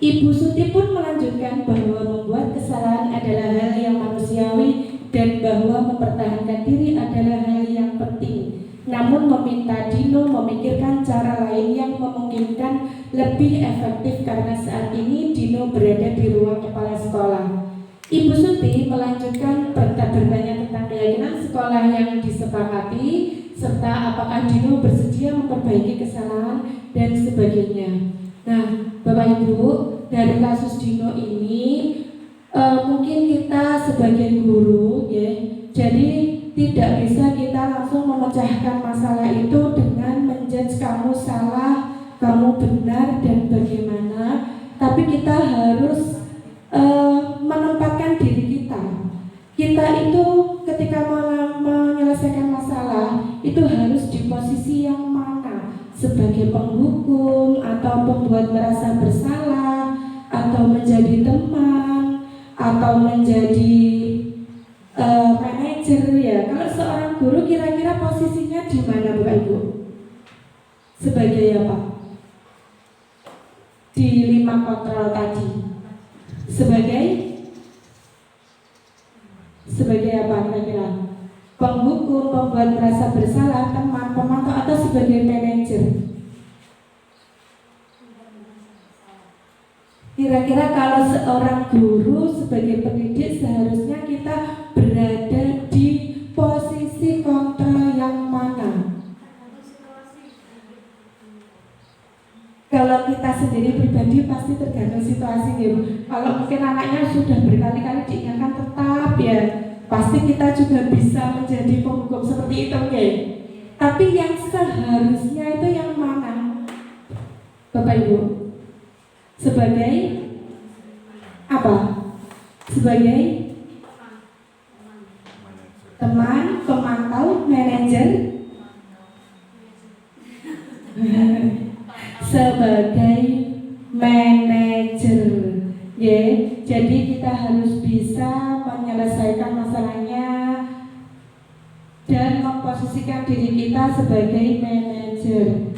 Ibu Suti pun melanjutkan bahwa membuat kesalahan adalah hal yang manusiawi dan bahwa mempertahankan diri adalah hal yang penting. Namun meminta Dino memikirkan cara lain yang memungkinkan lebih efektif karena saat ini Dino berada di ruang kepala sekolah. Ibu Suti melanjutkan bertanya tentang keyakinan sekolah yang disepakati serta apakah Dino bersedia memperbaiki kesalahan dan sebagainya. Nah, Bapak Ibu, dari kasus Dino ini mungkin kita sebagai guru ya, jadi tidak bisa kita langsung memecahkan masalah itu dengan menjudge kamu salah, kamu benar dan bagaimana. Tapi kita harus menempatkan diri kita. Kita itu ketika menyelesaikan masalah itu harus di posisi yang mana, sebagai penghukum atau pembuat merasa bersalah atau menjadi teman atau menjadi manajer ya. Kalau seorang guru kira-kira posisinya di mana Bapak Ibu? Sebagai apa? Di 5 kontrol tadi. Sebagai apa kira-kira? Penghukum, pembuat merasa bersalah, teman, pemantau atau sebagai manajer? Kira-kira kalau seorang guru sebagai pendidik seharusnya kita berada di posisi kontrol yang mana? Kalau kita sendiri pribadi pasti tergantung situasi gitu. Kalau mungkin anaknya sudah berkali-kali diingatkan tetap ya, pasti kita juga bisa menjadi penghukum seperti itu, oke? Tapi yang seharusnya itu yang mana, Bapak Ibu? Sebagai apa? Sebagai teman, pemantau, manajer, sebagai manajer, ya. Jadi kita harus bisa menyelesaikan masalahnya dan memposisikan diri kita sebagai manajer.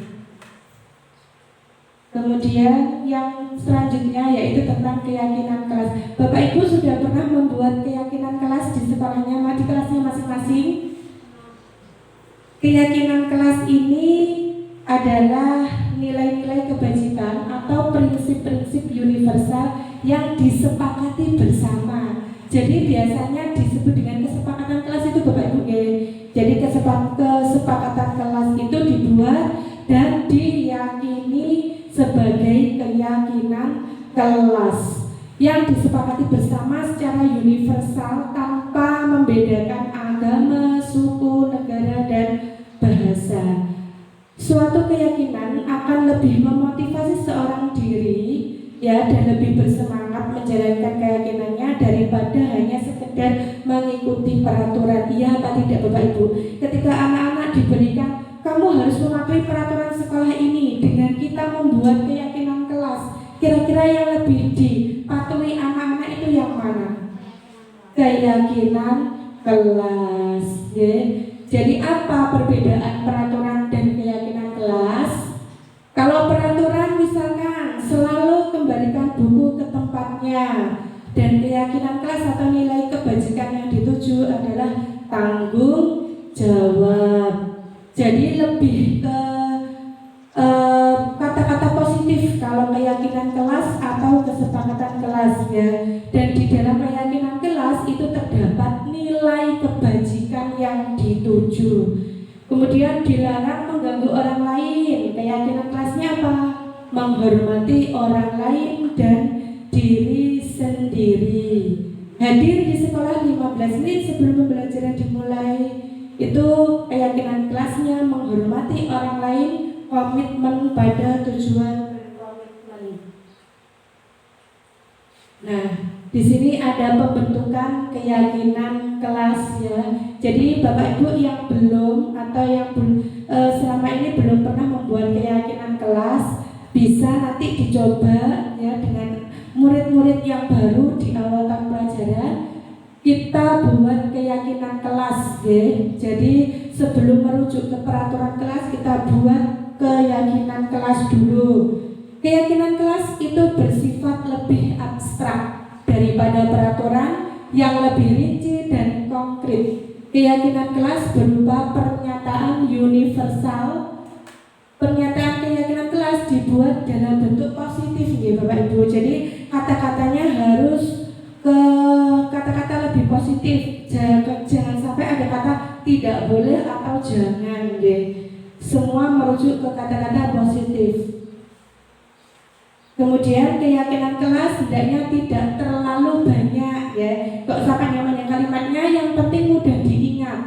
Kemudian yang selanjutnya yaitu tentang keyakinan kelas. Bapak Ibu sudah pernah membuat keyakinan kelas di sekolahnya, di kelasnya masing-masing? Keyakinan kelas ini adalah nilai-nilai kebajikan atau prinsip-prinsip universal yang disepakati bersama. Jadi biasanya disebut dengan kesepakatan kelas itu Bapak Ibu ya. Jadi kesepakatan kelas itu dibuat dan diyakini sebagai keyakinan kelas yang disepakati bersama secara universal tanpa membedakan agama, suku, negara, dan bahasa. Suatu keyakinan akan lebih memotivasi seorang diri ya dan lebih bersemangat menjalankan keyakinannya daripada hanya sekedar mengikuti peraturan. Iya atau tidak Bapak Ibu? Ketika anak-anak diberikan kamu harus mematuhi peraturan sekolah ini dengan kita membuat keyakinan kelas, kira-kira yang lebih dipatuhi anak-anak itu yang mana? Keyakinan kelas ya. Jadi apa perbedaan peraturan dan keyakinan kelas? Kalau peraturan misalkan selalu kembalikan buku ke tempatnya, dan keyakinan kelas atau nilai kebajikan yang dituju adalah tanggung jawab. Jadi lebih ke kata-kata positif kalau keyakinan kelas atau kesepakatan kelas ya. Dan di dalam keyakinan kelas itu terdapat nilai kebajikan yang dituju. Kemudian dilarang mengganggu orang lain. Keyakinan kelasnya apa? Menghormati orang lain dan diri sendiri. Hadir di sekolah 15 menit sebelum pembelajaran dimulai. Itu keyakinan kelasnya menghormati orang lain, komitmen pada tujuan berkomitmen. Nah, di sini ada pembentukan keyakinan kelas ya. Jadi Bapak Ibu yang belum atau yang selama ini belum pernah membuat keyakinan kelas, bisa nanti dicoba ya dengan murid-murid yang baru di awal tahun pelajaran. Kita buat keyakinan kelas ya. Jadi sebelum merujuk ke peraturan kelas kita buat keyakinan kelas dulu. Keyakinan kelas itu bersifat lebih abstrak daripada peraturan yang lebih rinci dan konkret. Keyakinan kelas berupa pernyataan universal. Pernyataan keyakinan kelas dibuat dalam bentuk positif ya Bapak Ibu. Jadi kata-katanya harus ke kata-kata lebih positif. Jangan sampai ada kata tidak boleh atau jangan ya. Semua merujuk ke kata-kata positif. Kemudian keyakinan kelas hendaknya tidak terlalu banyak ya. Kok sampai namanya kalimatnya yang penting mudah diingat.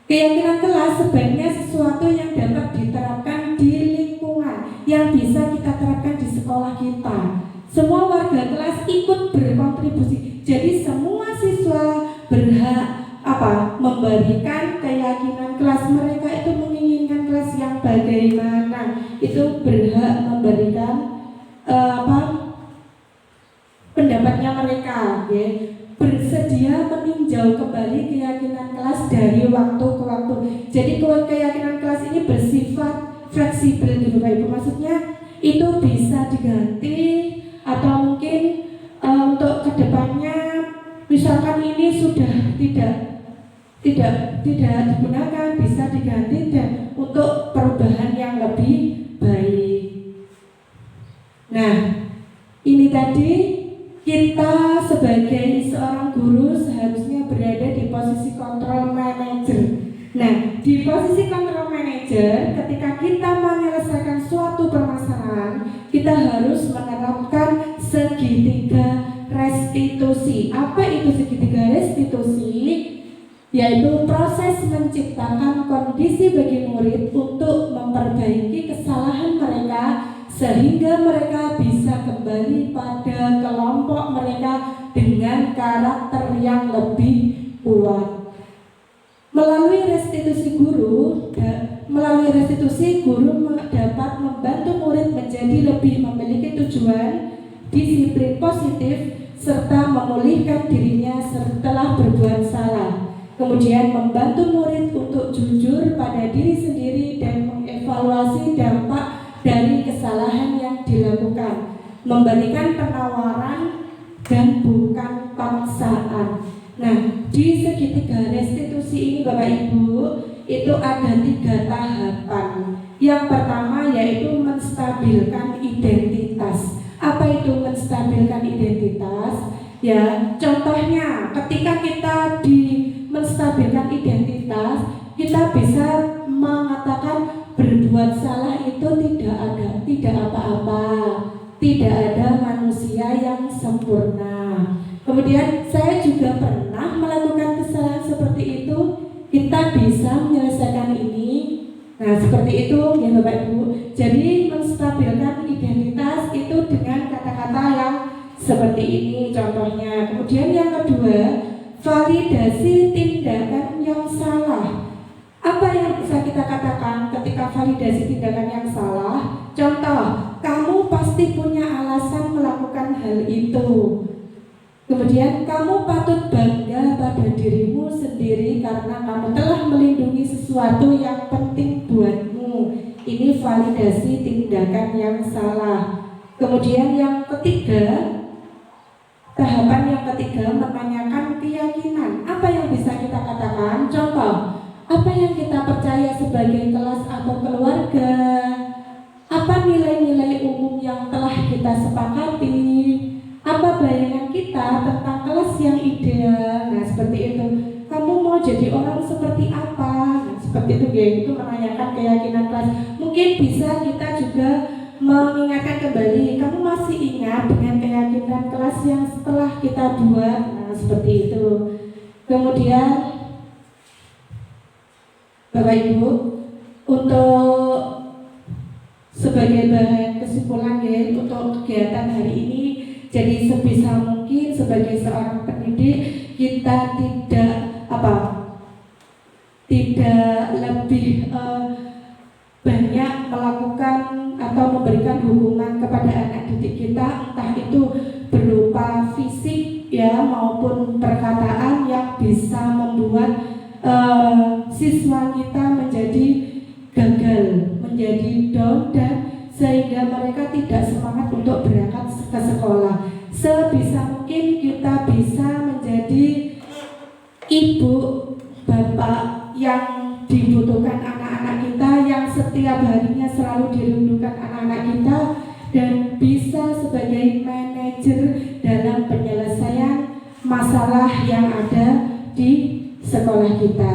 Keyakinan kelas sebaiknya sesuatu yang dapat diterapkan di lingkungan, yang bisa kita terapkan di sekolah kita. Semua warga kelas ikut berkontribusi. Jadi semua siswa berhak memberikan keyakinan kelas. Mereka itu menginginkan kelas yang bagaimana, itu berhak memberikan pendapatnya mereka ya. Bersedia meninjau kembali keyakinan kelas dari waktu ke waktu. Jadi keyakinan kelas ini bersifat fleksibel gitu Bapak Ibu. Maksudnya itu bisa diganti atau mungkin untuk kedepannya misalkan ini sudah tidak digunakan, bisa diganti dan untuk perubahan yang lebih baik. Nah, ini tadi kita sebagai seorang guru seharusnya berada di posisi control manager. Nah, di posisi control manager, ketika kita menyelesaikan suatu permasalahan, kita harus menerapkan segitiga restitusi. Apa itu segitiga restitusi? Yaitu proses menciptakan kondisi bagi murid untuk memperbaiki kesalahan mereka sehingga mereka bisa kembali pada kelompok mereka dengan karakter yang lebih kuat. Melalui restitusi guru dapat membantu murid menjadi lebih memiliki tujuan, disiplin positif, serta memulihkan dirinya setelah berbuat salah. Kemudian membantu murid untuk jujur pada diri sendiri dan mengevaluasi dampak dari kesalahan yang dilakukan, memberikan penawaran dan bukan paksaan. Nah, di segitiga restitusi ini Bapak Ibu, itu ada 3 tahapan. Yang pertama yaitu menstabilkan identitas. Apa itu menstabilkan identitas? Ya, contohnya ketika kita menstabilkan identitas, kita bisa mengatakan berbuat salah itu tidak apa-apa, tidak ada manusia yang sempurna. Kemudian saya juga pernah melakukan kesalahan seperti itu, kita bisa menyelesaikan ini. Nah, seperti itu ya Bapak Ibu. Jadi menstabilkan identitas itu dengan kata-kata yang seperti ini contohnya. Kemudian yang kedua, validasi tindakan yang salah. Apa yang bisa kita katakan ketika validasi tindakan yang salah? Contoh, kamu pasti punya alasan melakukan hal itu. Kemudian kamu patut bangga pada dirimu sendiri karena kamu telah melindungi sesuatu yang penting buatmu. Ini validasi tindakan yang salah. Kemudian yang ketiga, tahapan yang ketiga menanyakan keyakinan. Apa yang bisa kita katakan? Contoh, apa yang kita percaya sebagai kelas atau keluarga? Apa nilai-nilai umum yang telah kita sepakati? Apa bayangan kita tentang kelas yang ideal? Nah, seperti itu. Kamu mau jadi orang seperti apa? Nah, seperti itu ya. Itu menanyakan keyakinan kelas. Mungkin bisa kita juga mengingatkan kembali, kamu masih ingat dengan keyakinan kelas yang setelah kita buat? Nah, seperti itu. Kemudian Bapak Ibu, untuk sebagai bahan kesimpulan ya untuk kegiatan hari ini, jadi sebisa mungkin sebagai seorang pendidik kita tidak lebih banyak melakukan atau memberikan hukuman kepada anak didik kita, entah itu berupa fisik ya maupun perkataan yang bisa membuat siswa kita menjadi gagal, menjadi down, dan sehingga mereka tidak semangat untuk berangkat ke sekolah. Sebisa mungkin kita bisa menjadi ibu, bapak yang dibutuhkan anak-anak kita, yang setiap harinya selalu dirindukan anak-anak kita, dan bisa sebagai manajer dalam penyelesaian masalah yang ada di sekolah kita.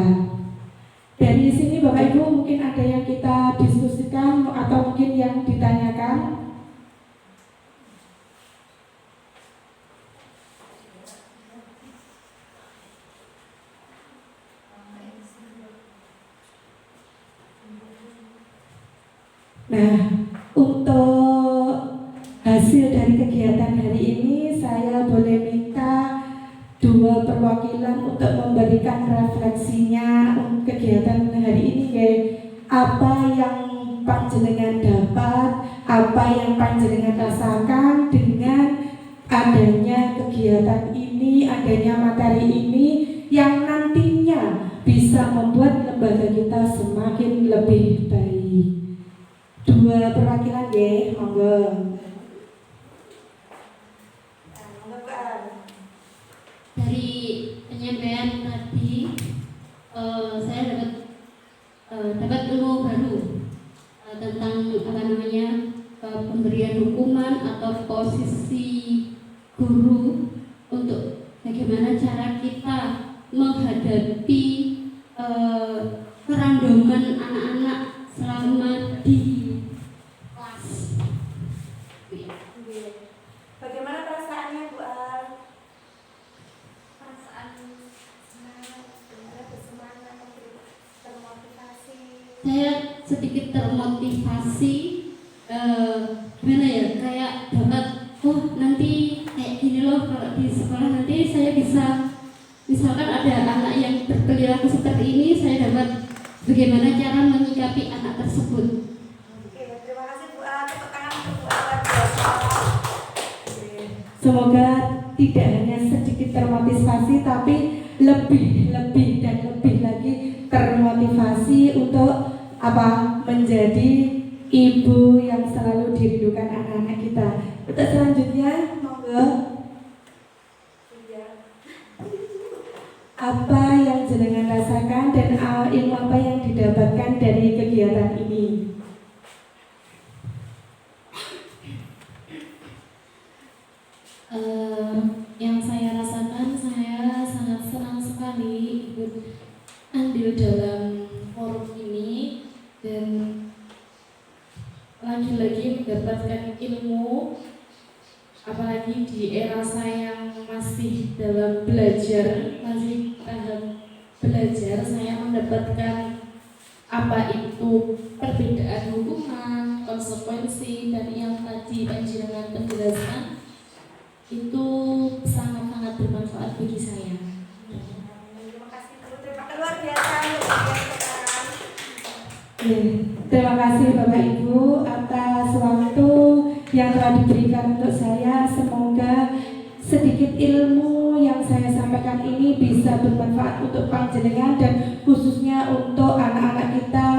Dari sini Bapak Ibu mungkin ada yang kita diskusikan atau mungkin yang ditanyakan. Nah, untuk hasil dari kegiatan hari ini saya boleh minta dua perwakilan untuk memberikan refleksinya untuk kegiatan hari ini ya. Apa yang panjenengan dapat, apa yang panjenengan rasakan dengan adanya kegiatan ini, adanya materi ini yang nantinya bisa membuat lembaga kita semakin lebih baik. Dua perwakilan ya, monggo. Dari penyampaian tadi saya dapat ilmu baru tentang pemberian hukuman atau posisi guru, untuk bagaimana cara kita menghadapi kerandoman anak-anak selama di kelas. Bagaimana perasaannya Bu Al? Saya sedikit termotivasi, gimana ya, kayak dapat nanti kayak gini loh, kalau di sekolah nanti saya bisa, misalkan ada anak yang berperilaku seperti ini, saya dapat bagaimana cara menyikapi anak tersebut. Oke, terima kasih Bu Al. Tepuk tangan untuk Bu Al. Semoga tidak hanya sedikit termotivasi, tapi lebih dan lebih lagi termotivasi untuk menjadi ibu yang selalu dirindukan anak-anak kita. Untuk selanjutnya, monggo. Apa yang jenengan rasakan dan ilmu apa yang didapatkan dari kegiatan ini? Yang saya rasakan, saya sangat senang sekali ikut andil dalam forum ini dan lagi-lagi mendapatkan ilmu, apalagi di era saya yang masih dalam belajar, masih tahap belajar, saya mendapatkan apa itu perbedaan hukuman, konsekuensi, dan yang tadi panjenengan penjelaskan itu sangat-sangat bermanfaat bagi saya. Terima kasih Bu, luar biasa. Terima kasih Bapak Ibu atas waktu yang telah diberikan untuk saya. Semoga sedikit ilmu yang saya sampaikan ini bisa bermanfaat untuk panjenengan dan khususnya untuk anak-anak kita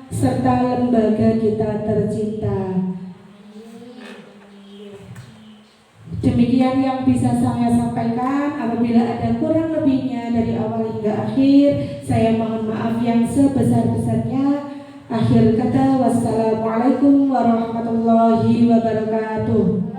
serta lembaga kita tercinta. Demikian yang bisa saya sampaikan. Apabila ada kurang lebihnya dari awal hingga akhir, saya mohon maaf yang sebesar-besarnya. Akhir kata, wassalamualaikum warahmatullahi wabarakatuh.